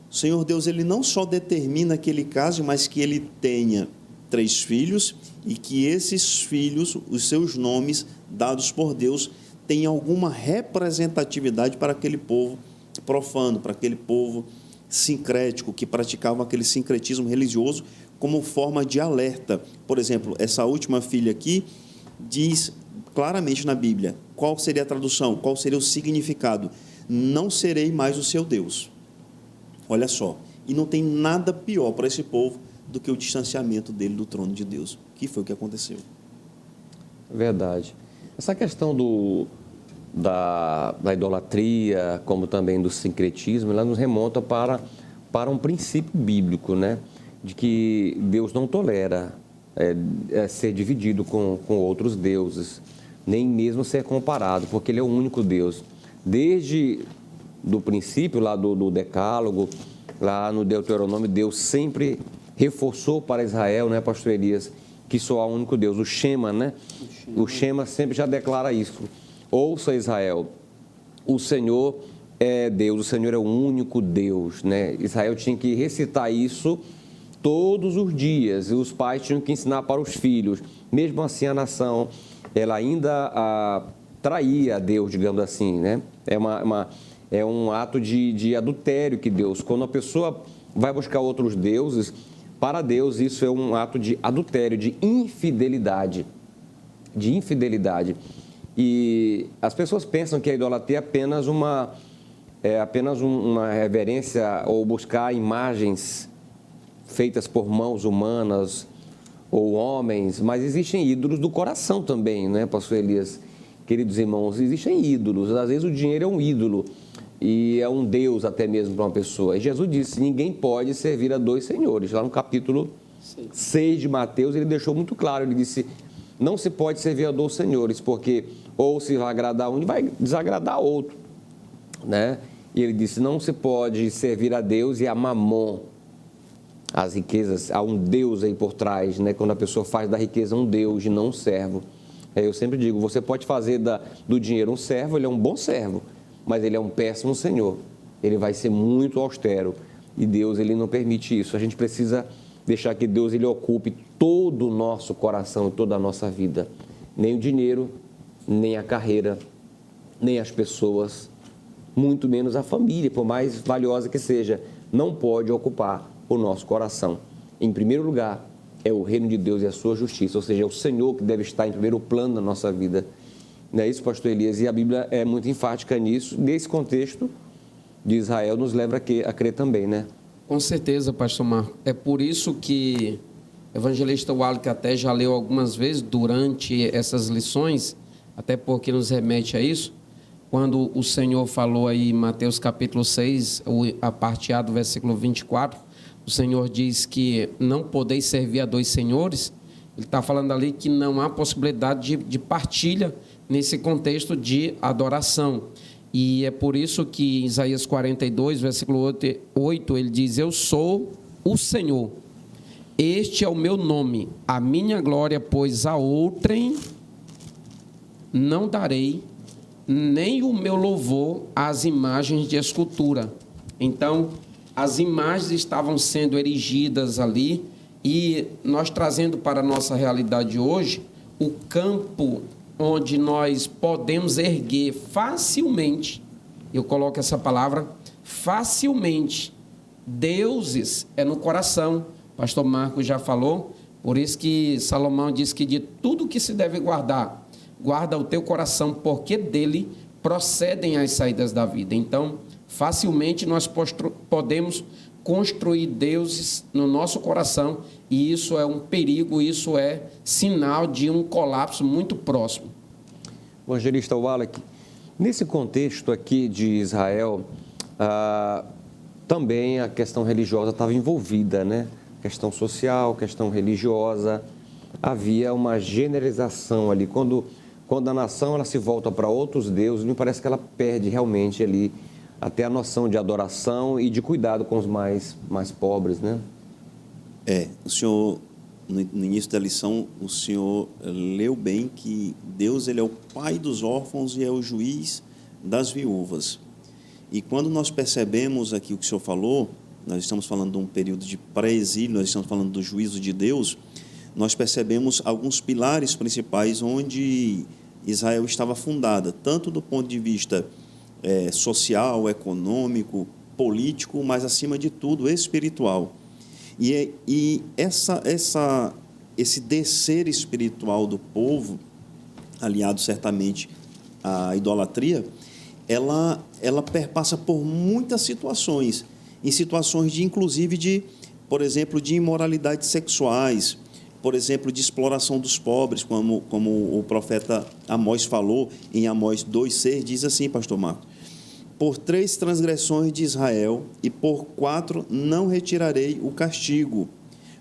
O Senhor Deus, ele não só determina que ele case, mas que ele tenha 3 filhos e que esses filhos, os seus nomes dados por Deus, tenham alguma representatividade para aquele povo profano, para aquele povo sincrético, que praticava aquele sincretismo religioso como forma de alerta. Por exemplo, essa última filha aqui diz claramente na Bíblia, qual seria a tradução, qual seria o significado? Não serei mais o seu Deus. Olha só, e não tem nada pior para esse povo do que o distanciamento dele do trono de Deus, que foi o que aconteceu. Verdade. Essa questão da idolatria, como também do sincretismo, ela nos remonta para um princípio bíblico, né? De que Deus não tolera ser dividido com outros deuses, nem mesmo ser comparado, porque Ele é o único Deus. Desde do princípio lá do Decálogo, lá no Deuteronômio, Deus sempre reforçou para Israel, né, pastor Elias, que só há um único Deus, o Shema, né? O Shema sempre já declara isso. Ouça, Israel, o Senhor é Deus, o Senhor é o único Deus, né? Israel tinha que recitar isso todos os dias, e os pais tinham que ensinar para os filhos. Mesmo assim, a nação, ela ainda traía a Deus, digamos assim, né? É um ato de adultério que Deus, quando a pessoa vai buscar outros deuses, para Deus isso é um ato de adultério, de infidelidade. E as pessoas pensam que a idolatria é apenas uma reverência ou buscar imagens feitas por mãos humanas ou homens, mas existem ídolos do coração também, né, pastor Elias? Queridos irmãos, existem ídolos. Às vezes o dinheiro é um ídolo e é um Deus até mesmo para uma pessoa. E Jesus disse, ninguém pode servir a 2 senhores. Lá no capítulo 6 de Mateus, ele deixou muito claro, ele disse, não se pode servir a 2 senhores, porque ou se vai agradar um e vai desagradar outro, né? E ele disse, não se pode servir a Deus e a Mamon, as riquezas, há um Deus aí por trás, né? Quando a pessoa faz da riqueza um Deus e não um servo. Eu sempre digo, você pode fazer do dinheiro um servo, ele é um bom servo, mas ele é um péssimo senhor. Ele vai ser muito austero e Deus, ele não permite isso. A gente precisa deixar que Deus, ele ocupe todo o nosso coração e toda a nossa vida. Nem o dinheiro, nem a carreira, nem as pessoas, muito menos a família, por mais valiosa que seja, não pode ocupar o nosso coração. Em primeiro lugar, é o reino de Deus e a sua justiça, ou seja, é o Senhor que deve estar em primeiro plano na nossa vida. Não é isso, pastor Elias? E a Bíblia é muito enfática nisso. Nesse contexto de Israel, nos leva a crer também, né? Com certeza, pastor Marco. É por isso que o evangelista Wallace até já leu algumas vezes durante essas lições, até porque nos remete a isso, quando o Senhor falou aí em Mateus capítulo 6, a parte A do versículo 24, o Senhor diz que não podeis servir a 2 senhores, Ele está falando ali que não há possibilidade de partilha nesse contexto de adoração. E é por isso que em Isaías 42, versículo 8, ele diz: eu sou o Senhor, este é o meu nome, a minha glória, pois a outrem não darei, nem o meu louvor às imagens de escultura. Então, as imagens estavam sendo erigidas ali, e nós trazendo para a nossa realidade hoje, o campo onde nós podemos erguer facilmente, eu coloco essa palavra, facilmente, deuses é no coração. Pastor Marcos já falou, por isso que Salomão diz que de tudo que se deve guardar, guarda o teu coração, porque dele procedem as saídas da vida. Então, facilmente nós podemos construir deuses no nosso coração, e isso é um perigo, isso é sinal de um colapso muito próximo. Evangelista Wallach, nesse contexto aqui de Israel, também a questão religiosa estava envolvida, né? Questão social, questão religiosa, havia uma generalização ali. Quando a nação ela se volta para outros deuses, me parece que ela perde realmente ali até a noção de adoração e de cuidado com os mais pobres, né? O senhor, no início da lição, o senhor leu bem que Deus ele é o pai dos órfãos e é o juiz das viúvas. E quando nós percebemos aqui o que o senhor falou, nós estamos falando de um período de pré-exílio, nós estamos falando do juízo de Deus, nós percebemos alguns pilares principais onde Israel estava fundada, tanto do ponto de vista social, econômico, político, mas, acima de tudo, espiritual. E esse descer espiritual do povo, aliado certamente à idolatria, ela perpassa por muitas situações, em situações inclusive por exemplo, de imoralidades sexuais, por exemplo, de exploração dos pobres, como o profeta Amós falou em Amós 2,6, diz assim, pastor Marcos: por 3 transgressões de Israel e por 4 não retirarei o castigo,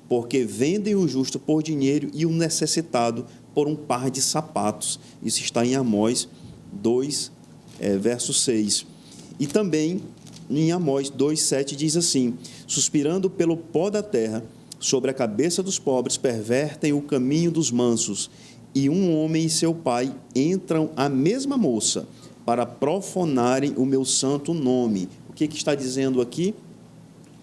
porque vendem o justo por dinheiro e o necessitado por um par de sapatos. Isso está em Amós 2, verso 6. E também em Amós 2,7 diz assim: suspirando pelo pó da terra, sobre a cabeça dos pobres pervertem o caminho dos mansos, e um homem e seu pai entram à mesma moça para profanarem o meu santo nome. O que está dizendo aqui?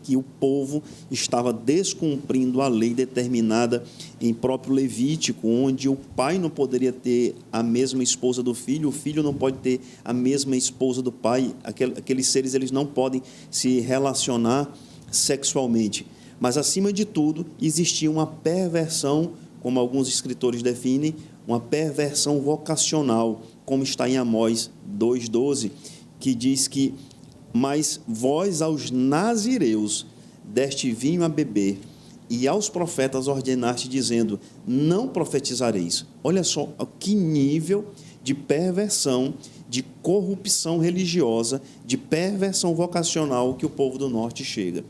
Que o povo estava descumprindo a lei determinada em próprio Levítico, onde o pai não poderia ter a mesma esposa do filho, o filho não pode ter a mesma esposa do pai, aqueles seres eles não podem se relacionar sexualmente. Mas, acima de tudo, existia uma perversão, como alguns escritores definem, uma perversão vocacional, como está em Amós 2,12, que diz que: mas vós aos nazireus deste vinho a beber, e aos profetas ordenaste, dizendo: não profetizareis. Olha só que nível de perversão, de corrupção religiosa, de perversão vocacional que o povo do norte chega.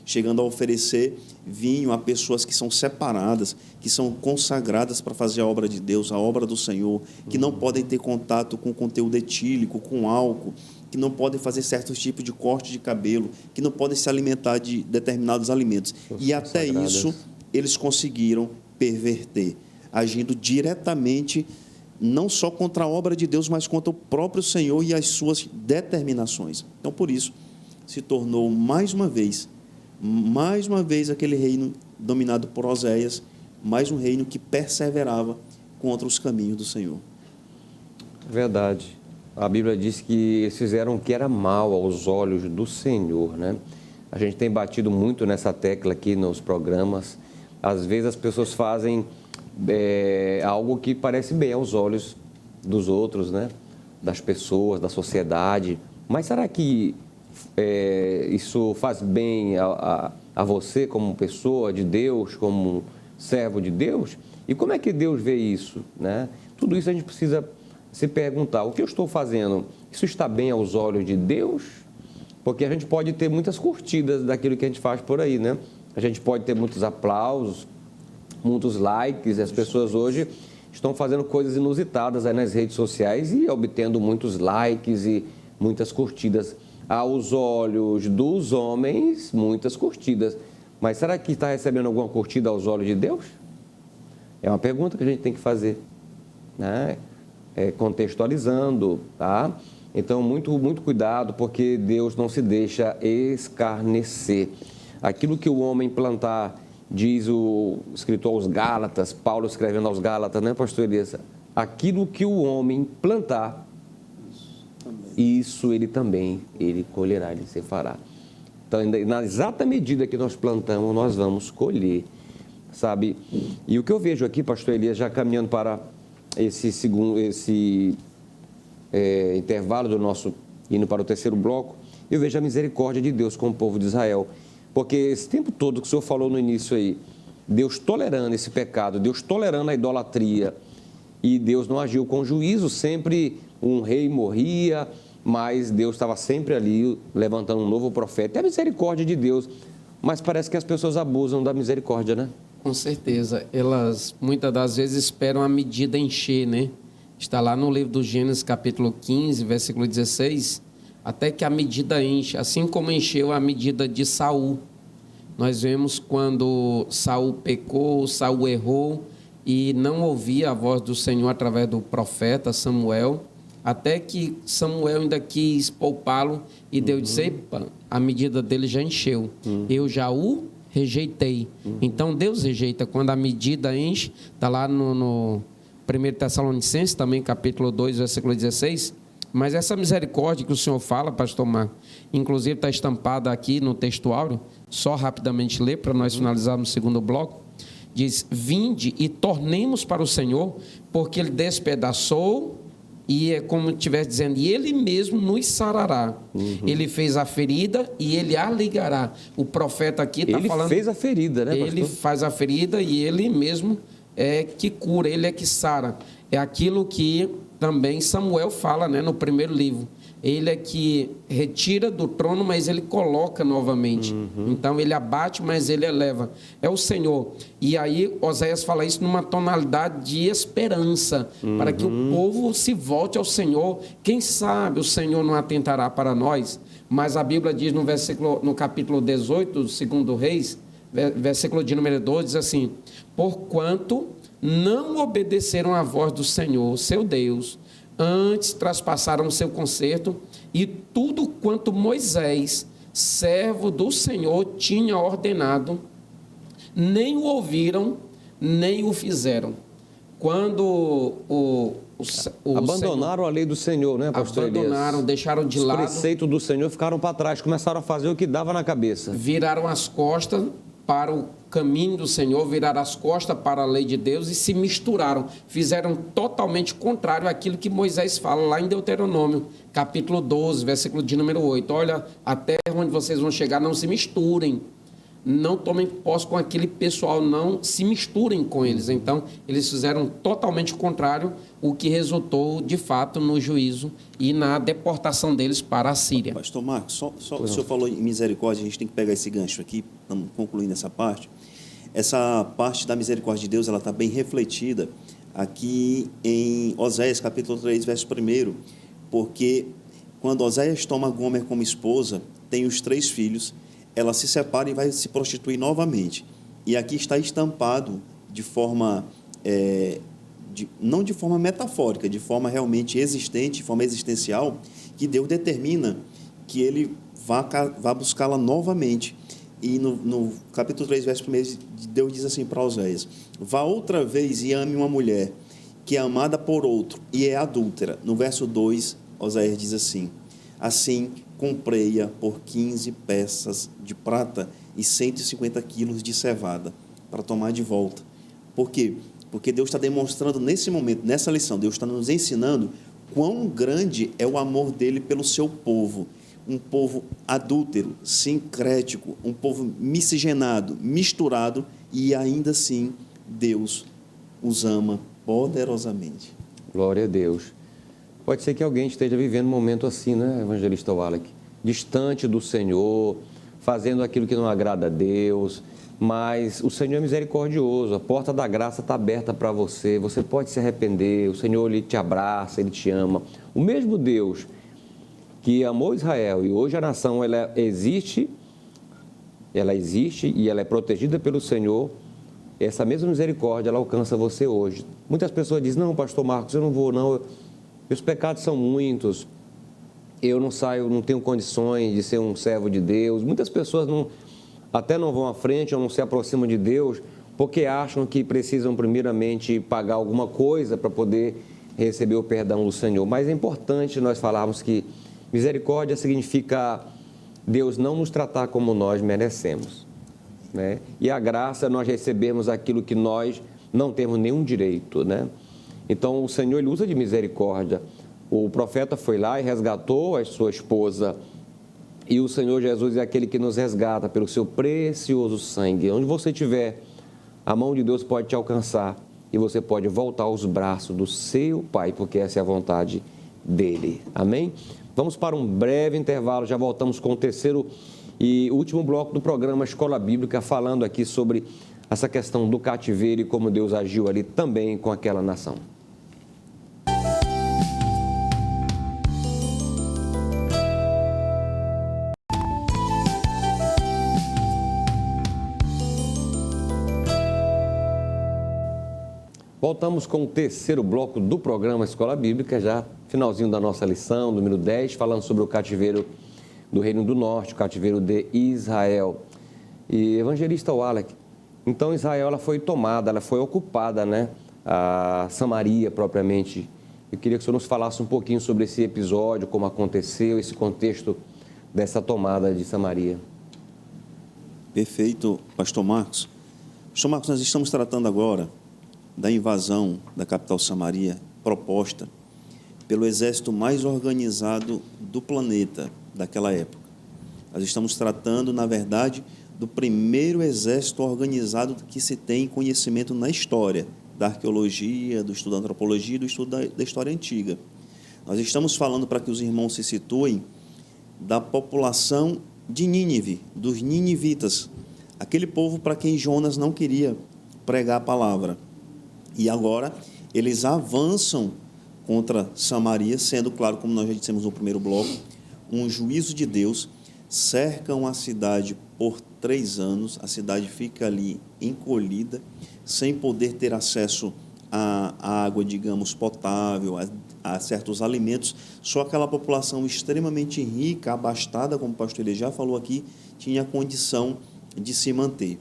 Chegando a oferecer vinho a pessoas que são separadas, que são consagradas para fazer a obra de Deus, a obra do Senhor, que não podem ter contato com conteúdo etílico, com álcool, que não podem fazer certos tipos de corte de cabelo, que não podem se alimentar de determinados alimentos. E até isso eles conseguiram perverter, agindo diretamente não só contra a obra de Deus, mas contra o próprio Senhor e as suas determinações. Então, por isso, se tornou mais uma vez aquele reino dominado por Oséias, mais um reino que perseverava contra os caminhos do Senhor. Verdade. A Bíblia diz que eles fizeram o que era mal aos olhos do Senhor, né? A gente tem batido muito nessa tecla aqui nos programas. Às vezes as pessoas fazem algo que parece bem aos olhos dos outros, né? Das pessoas, da sociedade. Mas será que isso faz bem a você como pessoa de Deus, como servo de Deus? E como é que Deus vê isso, né? Tudo isso a gente precisa se perguntar: o que eu estou fazendo, isso está bem aos olhos de Deus? Porque a gente pode ter muitas curtidas daquilo que a gente faz por aí, né? A gente pode ter muitos aplausos, muitos likes. As pessoas hoje estão fazendo coisas inusitadas aí nas redes sociais e obtendo muitos likes e muitas curtidas. Aos olhos dos homens, muitas curtidas. Mas será que está recebendo alguma curtida aos olhos de Deus? É uma pergunta que a gente tem que fazer, né? Contextualizando, tá? Então, muito cuidado, porque Deus não se deixa escarnecer. Aquilo que o homem plantar, diz o escritor aos Gálatas, Paulo escrevendo aos Gálatas, né, pastor Elias? Aquilo que o homem plantar, isso ele colherá, ele se fará. Então, na exata medida que nós plantamos, nós vamos colher, sabe? E o que eu vejo aqui, pastor Elias, já caminhando para esse intervalo do nosso, indo para o terceiro bloco, eu vejo a misericórdia de Deus com o povo de Israel. Porque esse tempo todo que o senhor falou no início aí, Deus tolerando esse pecado, Deus tolerando a idolatria, e Deus não agiu com juízo, sempre um rei morria, mas Deus estava sempre ali levantando um novo profeta. É a misericórdia de Deus, mas parece que as pessoas abusam da misericórdia, né? Com certeza. Elas muitas das vezes esperam a medida encher, né? Está lá no livro do Gênesis, capítulo 15, versículo 16, até que a medida enche, assim como encheu a medida de Saul. Nós vemos quando Saul pecou, Saul errou e não ouvia a voz do Senhor através do profeta Samuel, até que Samuel ainda quis poupá-lo e Deus disse: epa, a medida dele já encheu, eu já o rejeitei. Então Deus rejeita quando a medida enche. Está lá no 1 Tessalonicenses, também capítulo 2, versículo 16. Mas essa misericórdia que o Senhor fala, pastor Marco, inclusive está estampada aqui no texto áureo, só rapidamente ler para nós finalizarmos o segundo bloco. Diz: vinde e tornemos para o Senhor, porque Ele despedaçou, e é como estivesse dizendo, e Ele mesmo nos sarará. Ele fez a ferida e Ele a ligará. O profeta aqui está falando... Ele fez a ferida, né, pastor? Ele faz a ferida e Ele mesmo é que cura, Ele é que sara. É aquilo que também Samuel fala, né, no primeiro livro. Ele é que retira do trono, mas ele coloca novamente. Então, ele abate, mas ele eleva. É o Senhor. E aí, Oséias fala isso numa tonalidade de esperança, para que o povo se volte ao Senhor. Quem sabe o Senhor não atentará para nós? Mas a Bíblia diz no capítulo 18, do 2 Reis, versículo de número 12, diz assim: porquanto não obedeceram à voz do Senhor, seu Deus, antes traspassaram o seu concerto, e tudo quanto Moisés, servo do Senhor, tinha ordenado, nem o ouviram, nem o fizeram. Quando abandonaram a lei do Senhor, né, pastor Elias? Abandonaram, deixaram de lado. Os preceitos do Senhor ficaram para trás, começaram a fazer o que dava na cabeça. Viraram as costas para o caminho do Senhor, viraram as costas para a lei de Deus e se misturaram. Fizeram totalmente contrário àquilo que Moisés fala lá em Deuteronômio, capítulo 12, versículo de número 8. Olha, a terra onde vocês vão chegar, não se misturem. Não tomem posse com aquele pessoal, não se misturem com eles. Então, eles fizeram totalmente o contrário, o que resultou, de fato, no juízo e na deportação deles para a Síria. Pastor Marcos, o senhor falou em misericórdia, a gente tem que pegar esse gancho aqui, estamos concluindo essa parte. Essa parte da misericórdia de Deus, ela está bem refletida aqui em Oséias, capítulo 3, verso 1, porque quando Oséias toma Gomer como esposa, tem os 3 filhos, ela se separa e vai se prostituir novamente. E aqui está estampado de forma, não de forma metafórica, de forma realmente existente, de forma existencial, que Deus determina que ele vá buscá-la novamente. E no capítulo 3, verso 1, Deus diz assim para Oséias: vá outra vez e ame uma mulher que é amada por outro e é adúltera. No verso 2, Oséias diz assim: assim comprei-a por 15 peças de prata e 150 quilos de cevada para tomar de volta. Por quê? Porque Deus está demonstrando nesse momento, nessa lição, Deus está nos ensinando quão grande é o amor dele pelo seu povo. Um povo adúltero, sincrético, um povo miscigenado, misturado, e ainda assim Deus os ama poderosamente. Glória a Deus. Pode ser que alguém esteja vivendo um momento assim, né, evangelista Wallach? Distante do Senhor, fazendo aquilo que não agrada a Deus, mas o Senhor é misericordioso, a porta da graça está aberta para você, você pode se arrepender, o Senhor Ele te abraça, Ele te ama. O mesmo Deus que amou Israel e hoje a nação ela existe e ela é protegida pelo Senhor, essa mesma misericórdia ela alcança você hoje. Muitas pessoas dizem, não, pastor Marcos, eu não vou não, meus pecados são muitos, eu não saio, não tenho condições de ser um servo de Deus. Muitas pessoas até não vão à frente ou não se aproximam de Deus porque acham que precisam primeiramente pagar alguma coisa para poder receber o perdão do Senhor. Mas é importante nós falarmos que misericórdia significa Deus não nos tratar como nós merecemos, né? E a graça nós recebemos aquilo que nós não temos nenhum direito, né? Então o Senhor Ele usa de misericórdia. O profeta foi lá e resgatou a sua esposa. E o Senhor Jesus é aquele que nos resgata pelo seu precioso sangue. Onde você estiver, a mão de Deus pode te alcançar e você pode voltar aos braços do seu Pai, porque essa é a vontade dEle. Amém? Vamos para um breve intervalo, já voltamos com o terceiro e último bloco do programa Escola Bíblica, falando aqui sobre essa questão do cativeiro e como Deus agiu ali também com aquela nação. Voltamos com o terceiro bloco do programa Escola Bíblica, já finalzinho da nossa lição, número 10, falando sobre o cativeiro do Reino do Norte, o cativeiro de Israel. E evangelista Wallach, então Israel ela foi tomada, ela foi ocupada, né? A Samaria propriamente. Eu queria que o senhor nos falasse um pouquinho sobre esse episódio, como aconteceu, esse contexto dessa tomada de Samaria. Perfeito, pastor Marcos. Pastor Marcos, nós estamos tratando agora da invasão da capital Samaria, proposta pelo exército mais organizado do planeta daquela época. Nós estamos tratando, na verdade, do primeiro exército organizado que se tem conhecimento na história, da arqueologia, do estudo da antropologia e do estudo da história antiga. Nós estamos falando, para que os irmãos se situem, da população de Nínive, dos ninivitas, aquele povo para quem Jonas não queria pregar a palavra. E agora eles avançam contra Samaria, sendo, claro, como nós já dissemos no primeiro bloco, um juízo de Deus, cercam a cidade por 3 anos, a cidade fica ali encolhida, sem poder ter acesso à água, digamos, potável, a certos alimentos. Só aquela população extremamente rica, abastada, como o pastor ele já falou aqui, tinha condição de se manter.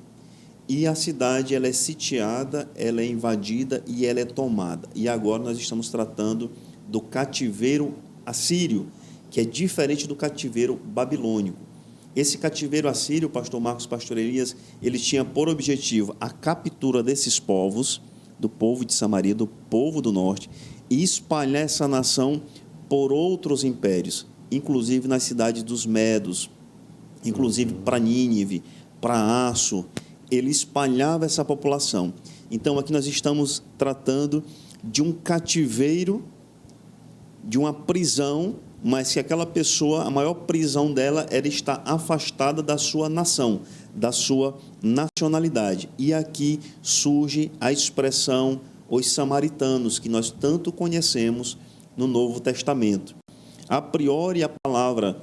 E a cidade ela é sitiada, ela é invadida e ela é tomada. E agora nós estamos tratando do cativeiro assírio, que é diferente do cativeiro babilônico. Esse cativeiro assírio, pastor Marcos, pastor Elias, ele tinha por objetivo a captura desses povos, do povo de Samaria, do povo do norte, e espalhar essa nação por outros impérios, inclusive nas cidades dos Medos, inclusive para Nínive, para Aço. Ele espalhava essa população. Então, aqui nós estamos tratando de um cativeiro, de uma prisão, mas que aquela pessoa, a maior prisão dela era estar afastada da sua nação, da sua nacionalidade. E aqui surge a expressão os samaritanos, que nós tanto conhecemos no Novo Testamento. A priori, a palavra,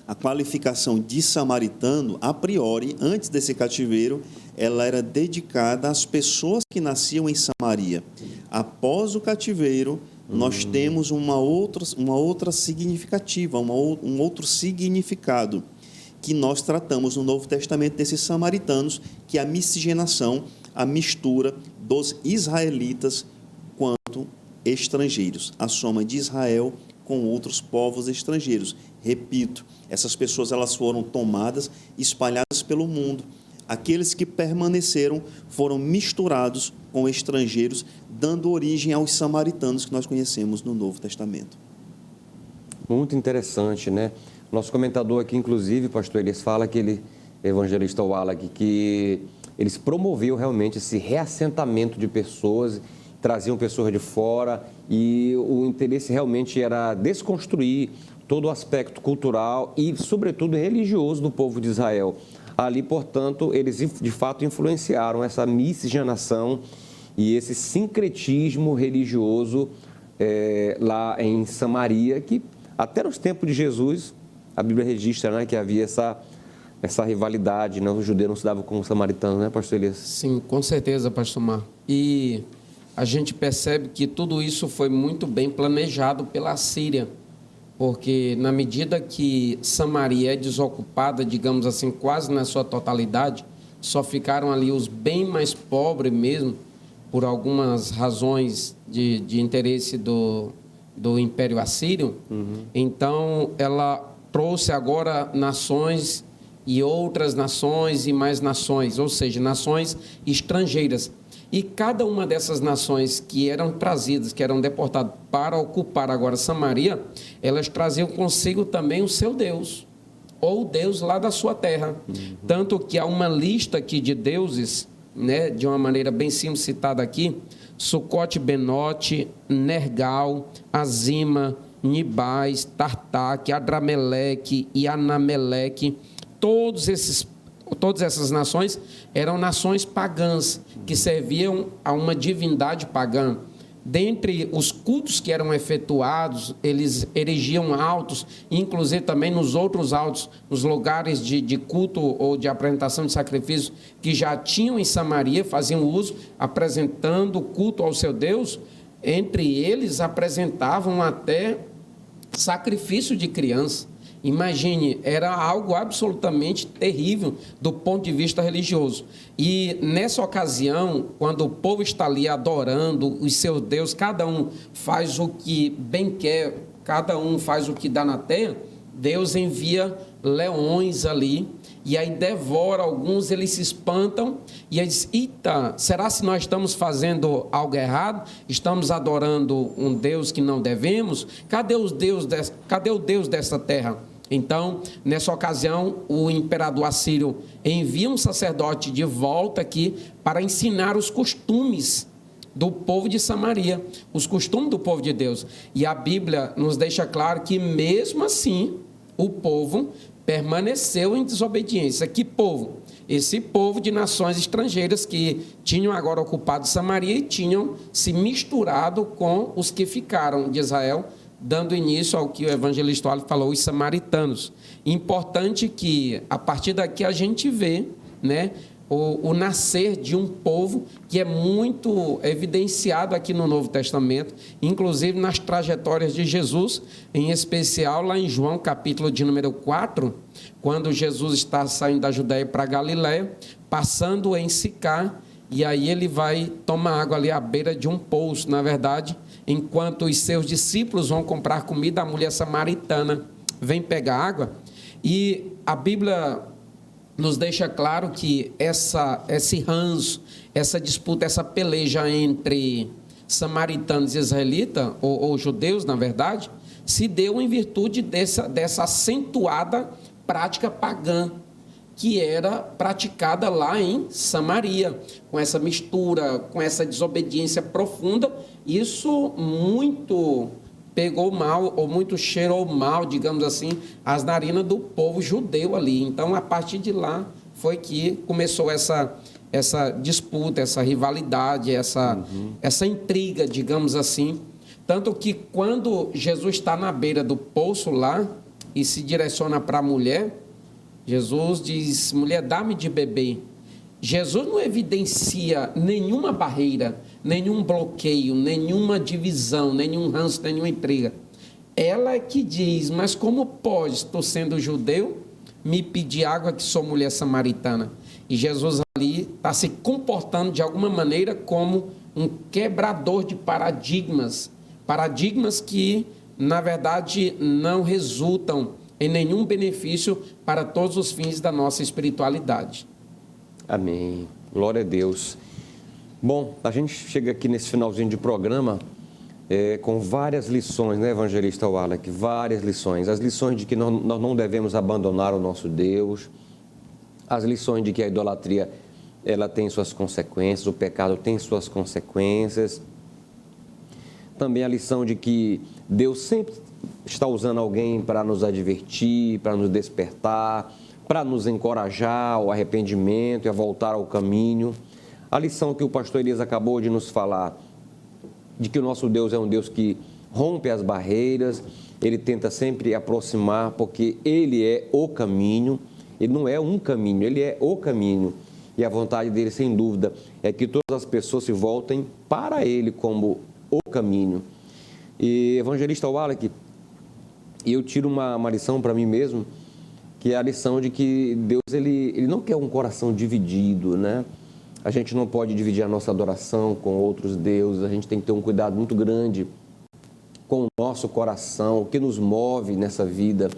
a qualificação de samaritano, a priori, antes desse cativeiro, ela era dedicada às pessoas que nasciam em Samaria. Após o cativeiro, nós temos uma outra significativa, um outro significado, que nós tratamos no Novo Testamento desses samaritanos, que é a miscigenação, a mistura dos israelitas quanto estrangeiros, a soma de Israel com outros povos estrangeiros. Repito, essas pessoas elas foram tomadas, espalhadas pelo mundo. Aqueles que permaneceram foram misturados com estrangeiros, dando origem aos samaritanos que nós conhecemos no Novo Testamento. Muito interessante, né? Nosso comentador aqui, inclusive, pastor Elias, fala que ele, evangelista Wallach, que eles promoviam realmente esse reassentamento de pessoas, traziam pessoas de fora e o interesse realmente era desconstruir todo o aspecto cultural e, sobretudo, religioso do povo de Israel. ali, portanto, eles de fato influenciaram essa miscigenação e esse sincretismo religioso lá em Samaria, que até nos tempos de Jesus, a Bíblia registra, né, que havia essa rivalidade, né? Os judeus não se davam com os samaritanos, né, pastor Elias? Sim, com certeza, pastor Mar. E a gente percebe que tudo isso foi muito bem planejado pela Síria, porque na medida que Samaria é desocupada, digamos assim, quase na sua totalidade, só ficaram ali os bem mais pobres mesmo, por algumas razões de interesse do Império Assírio. Então, ela trouxe agora nações e outras nações e mais nações, ou seja, nações estrangeiras. E cada uma dessas nações que eram trazidas, que eram deportadas para ocupar agora Samaria, elas traziam consigo também o seu Deus, ou o Deus lá da sua terra. Tanto que há uma lista aqui de deuses, né, de uma maneira bem simples citada aqui: Sucote, Benote, Nergal, Azima, Nibais, Tartaque, Adrameleque e Anameleque. Todas essas nações eram nações pagãs, que serviam a uma divindade pagã. Dentre os cultos que eram efetuados, eles erigiam altos, inclusive também nos outros altos, nos lugares de culto ou de apresentação de sacrifício que já tinham em Samaria, faziam uso, apresentando culto ao seu Deus. Entre eles apresentavam até sacrifício de criança. Imagine, era algo absolutamente terrível do ponto de vista religioso. E nessa ocasião, quando o povo está ali adorando os seus deuses, cada um faz o que bem quer, cada um faz o que dá na terra, Deus envia leões ali, e aí devora alguns, eles se espantam, e aí diz: eita, será se nós estamos fazendo algo errado? Estamos adorando um Deus que não devemos? Cadê o Deus dessa terra? Então, nessa ocasião, o imperador assírio envia um sacerdote de volta aqui para ensinar os costumes do povo de Samaria, os costumes do povo de Deus. E a Bíblia nos deixa claro que, mesmo assim, o povo permaneceu em desobediência. Que povo? Esse povo de nações estrangeiras que tinham agora ocupado Samaria e tinham se misturado com os que ficaram de Israel, dando início ao que o evangelista falou, os samaritanos. Importante que, a partir daqui, a gente vê, né, o nascer de um povo que é muito evidenciado aqui no Novo Testamento, inclusive nas trajetórias de Jesus, em especial lá em João, capítulo de número 4, quando Jesus está saindo da Judéia para a Galiléia, passando em Sicar, e aí ele vai tomar água ali à beira de um poço. Na verdade, enquanto os seus discípulos vão comprar comida, a mulher samaritana vem pegar água. E a Bíblia nos deixa claro que esse ranço, essa disputa, essa peleja entre samaritanos e israelitas, ou judeus, na verdade, se deu em virtude dessa acentuada prática pagã que era praticada lá em Samaria, com essa mistura, com essa desobediência profunda. Isso muito pegou mal, ou muito cheirou mal, digamos assim, as narinas do povo judeu ali. Então, a partir de lá, foi que começou essa disputa, essa rivalidade, essa intriga, digamos assim. Tanto que, quando Jesus está na beira do poço lá, e se direciona para a mulher, Jesus diz: mulher, dá-me de beber. Jesus não evidencia nenhuma barreira, nenhum bloqueio, nenhuma divisão, nenhum ranço, nenhuma intriga. Ela é que diz: mas como podes, tu sendo judeu, me pedir água que sou mulher samaritana? E Jesus ali está se comportando de alguma maneira como um quebrador de paradigmas que, na verdade, não resultam em nenhum benefício para todos os fins da nossa espiritualidade. Amém. Glória a Deus. Bom, a gente chega aqui nesse finalzinho de programa com várias lições, né, evangelista Wallach? Várias lições. As lições de que nós não devemos abandonar o nosso Deus, as lições de que a idolatria ela tem suas consequências, o pecado tem suas consequências. Também a lição de que Deus sempre está usando alguém para nos advertir, para nos despertar, para nos encorajar ao arrependimento e a voltar ao caminho. A lição que o pastor Elias acabou de nos falar, de que o nosso Deus é um Deus que rompe as barreiras, Ele tenta sempre aproximar, porque Ele é o caminho. Ele não é um caminho, Ele é o caminho. E a vontade dele, sem dúvida, é que todas as pessoas se voltem para Ele como o caminho. E, evangelista Wallach, eu tiro uma lição para mim mesmo, que é a lição de que Deus ele não quer um coração dividido, né? A gente não pode dividir a nossa adoração com outros deuses, a gente tem que ter um cuidado muito grande com o nosso coração, o que nos move nessa vida,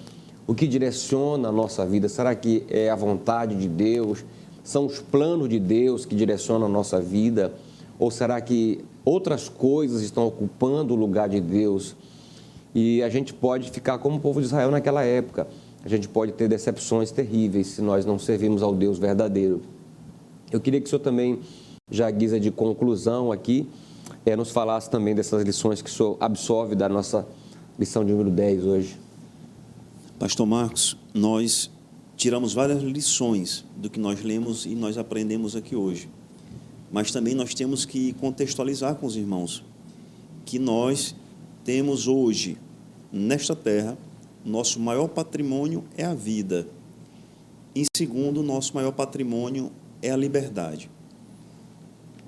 o que direciona a nossa vida. Será que é a vontade de Deus? São os planos de Deus que direcionam a nossa vida? Ou será que outras coisas estão ocupando o lugar de Deus? E a gente pode ficar como o povo de Israel naquela época. A gente pode ter decepções terríveis se nós não servimos ao Deus verdadeiro. Eu queria que o senhor também, já à guisa de conclusão aqui, nos falasse também dessas lições que o senhor absorve da nossa lição de número 10 hoje. Pastor Marcos, nós tiramos várias lições do que nós lemos e nós aprendemos aqui hoje. Mas também nós temos que contextualizar com os irmãos que nós temos hoje, nesta terra, nosso maior patrimônio é a vida. Em segundo, nosso maior patrimônio é a liberdade.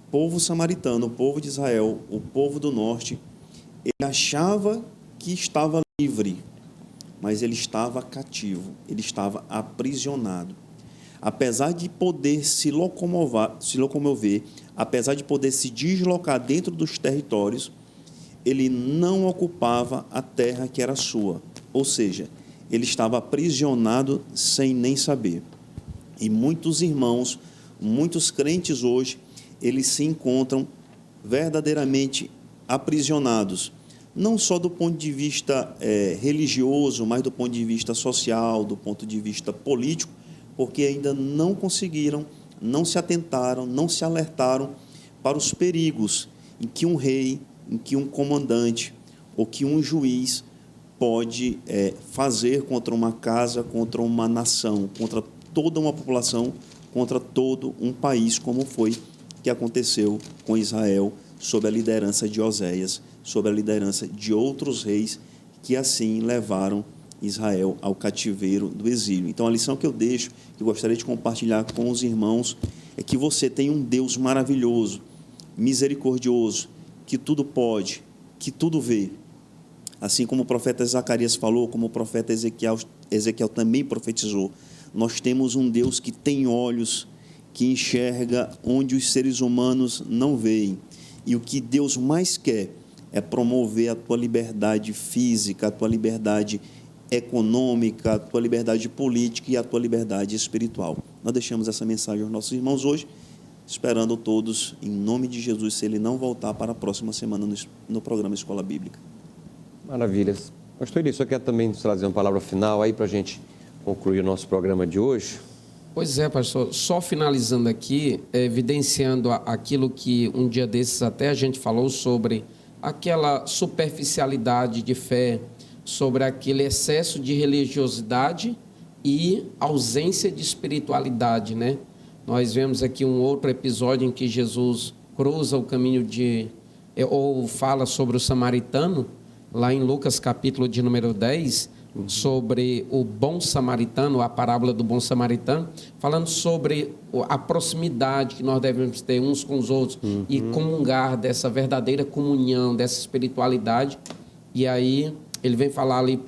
O povo samaritano, o povo de Israel, o povo do norte, ele achava que estava livre, mas ele estava cativo, ele estava aprisionado. Apesar de poder se locomover, apesar de poder se deslocar dentro dos territórios, ele não ocupava a terra que era sua. Ou seja, ele estava aprisionado sem nem saber. E muitos irmãos, muitos crentes hoje, eles se encontram verdadeiramente aprisionados, não só do ponto de vista religioso, mas do ponto de vista social, do ponto de vista político, porque ainda não conseguiram, não se atentaram, não se alertaram para os perigos em que um rei, em que um comandante ou que um juiz pode fazer contra uma casa, contra uma nação, contra toda uma população, contra todo um país, como foi que aconteceu com Israel, sob a liderança de Oséias, sob a liderança de outros reis que assim levaram Israel ao cativeiro do exílio. Então, a lição que eu deixo, que eu gostaria de compartilhar com os irmãos, é que você tem um Deus maravilhoso, misericordioso, que tudo pode, que tudo vê. Assim como o profeta Zacarias falou, como o profeta Ezequiel também profetizou, nós temos um Deus que tem olhos, que enxerga onde os seres humanos não veem. E o que Deus mais quer é promover a tua liberdade física, a tua liberdade econômica, a tua liberdade política e a tua liberdade espiritual. Nós deixamos essa mensagem aos nossos irmãos hoje, esperando todos, em nome de Jesus, se ele não voltar para a próxima semana no programa Escola Bíblica. Maravilhas. Pastor Eli, só quer também nos trazer uma palavra final aí para a gente concluir o nosso programa de hoje? Pois é, pastor. Só finalizando aqui, evidenciando aquilo que um dia desses até a gente falou sobre aquela superficialidade de fé, sobre aquele excesso de religiosidade e ausência de espiritualidade, né? Nós vemos aqui um outro episódio em que Jesus cruza o caminho ou fala sobre o samaritano, lá em Lucas capítulo de número 10, sobre o bom samaritano, a parábola do bom samaritano, falando sobre a proximidade que nós devemos ter uns com os outros e comungar dessa verdadeira comunhão, dessa espiritualidade. E aí ele vem falar ali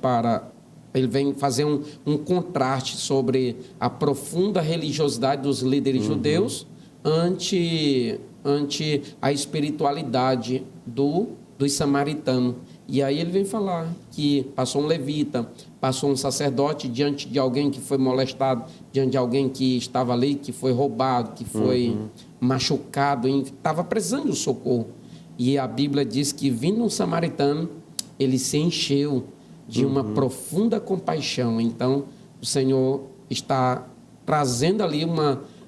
ele vem fazer um contraste sobre a profunda religiosidade dos líderes judeus ante a espiritualidade dos samaritanos. E aí ele vem falar que passou um levita, passou um sacerdote diante de alguém que foi molestado, diante de alguém que estava ali, que foi roubado, que foi machucado, estava precisando de socorro. E a Bíblia diz que, vindo um samaritano, ele se encheu de uma profunda compaixão. Então, o Senhor está trazendo ali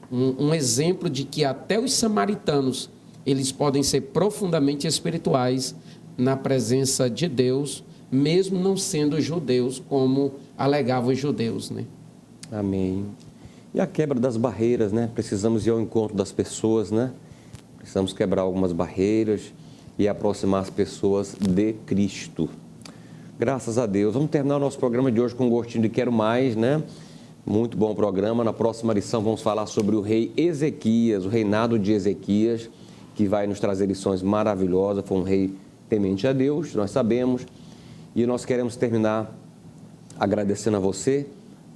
um exemplo de que até os samaritanos, eles podem ser profundamente espirituais na presença de Deus, mesmo não sendo judeus, como alegavam os judeus, né? Amém. E a quebra das barreiras, né? Precisamos ir ao encontro das pessoas, né? Precisamos quebrar algumas barreiras e aproximar as pessoas de Cristo. Graças a Deus. Vamos terminar o nosso programa de hoje com um gostinho de quero mais, né? Muito bom programa. Na próxima lição vamos falar sobre o rei Ezequias, o reinado de Ezequias, que vai nos trazer lições maravilhosas. Foi um rei temente a Deus, nós sabemos. E nós queremos terminar agradecendo a você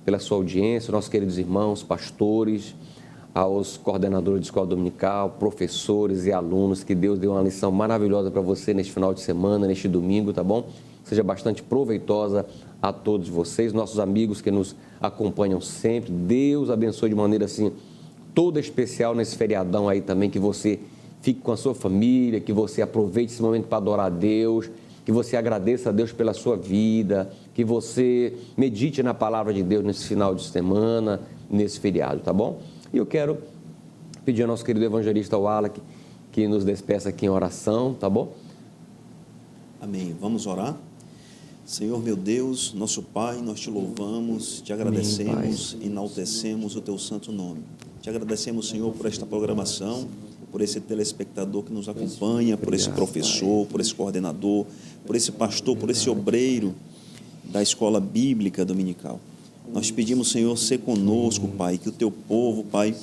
pela sua audiência, nossos queridos irmãos, pastores, aos coordenadores de escola dominical, professores e alunos, que Deus deu uma lição maravilhosa para você neste final de semana, neste domingo, tá bom? Seja bastante proveitosa a todos vocês, nossos amigos que nos acompanham sempre. Deus abençoe de maneira assim, toda especial nesse feriadão aí também, que você fique com a sua família, que você aproveite esse momento para adorar a Deus, que você agradeça a Deus pela sua vida, que você medite na palavra de Deus nesse final de semana, nesse feriado, tá bom? E eu quero pedir ao nosso querido evangelista Wallace que nos despeça aqui em oração, tá bom? Amém. Vamos orar? Senhor meu Deus, nosso Pai, nós te louvamos, te agradecemos, enaltecemos o teu santo nome. Te agradecemos, Senhor, por esta programação, por esse telespectador que nos acompanha, por esse professor, por esse coordenador, por esse pastor, por esse obreiro da escola bíblica dominical. Nós te pedimos, Senhor, ser conosco, Pai, que o teu povo, Pai,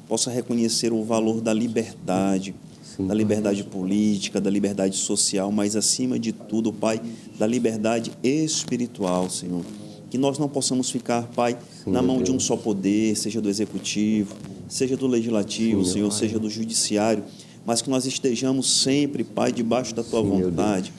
possa reconhecer o valor da liberdade, da liberdade política, da liberdade social, mas acima de tudo, Pai, da liberdade espiritual, Senhor. Que nós não possamos ficar, Pai, na mão de um só poder, seja do executivo, seja do legislativo, Senhor, seja do judiciário, mas que nós estejamos sempre, Pai, debaixo da tua vontade,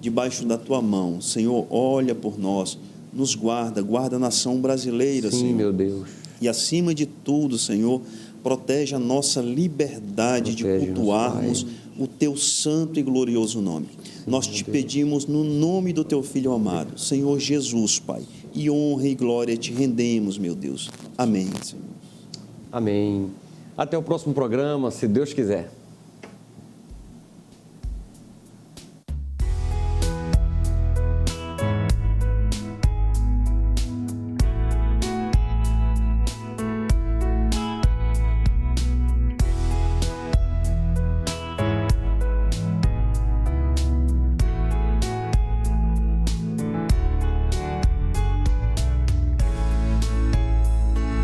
debaixo da tua mão. Senhor, olha por nós, nos guarda, guarda a nação brasileira, Senhor. Sim, meu Deus. E acima de tudo, Senhor, protege a nossa liberdade de cultuarmos o teu santo e glorioso nome. Nós te pedimos no nome do teu Filho amado, Senhor Jesus, Pai, e honra e glória te rendemos, meu Deus. Amém, Senhor. Amém. Até o próximo programa, se Deus quiser.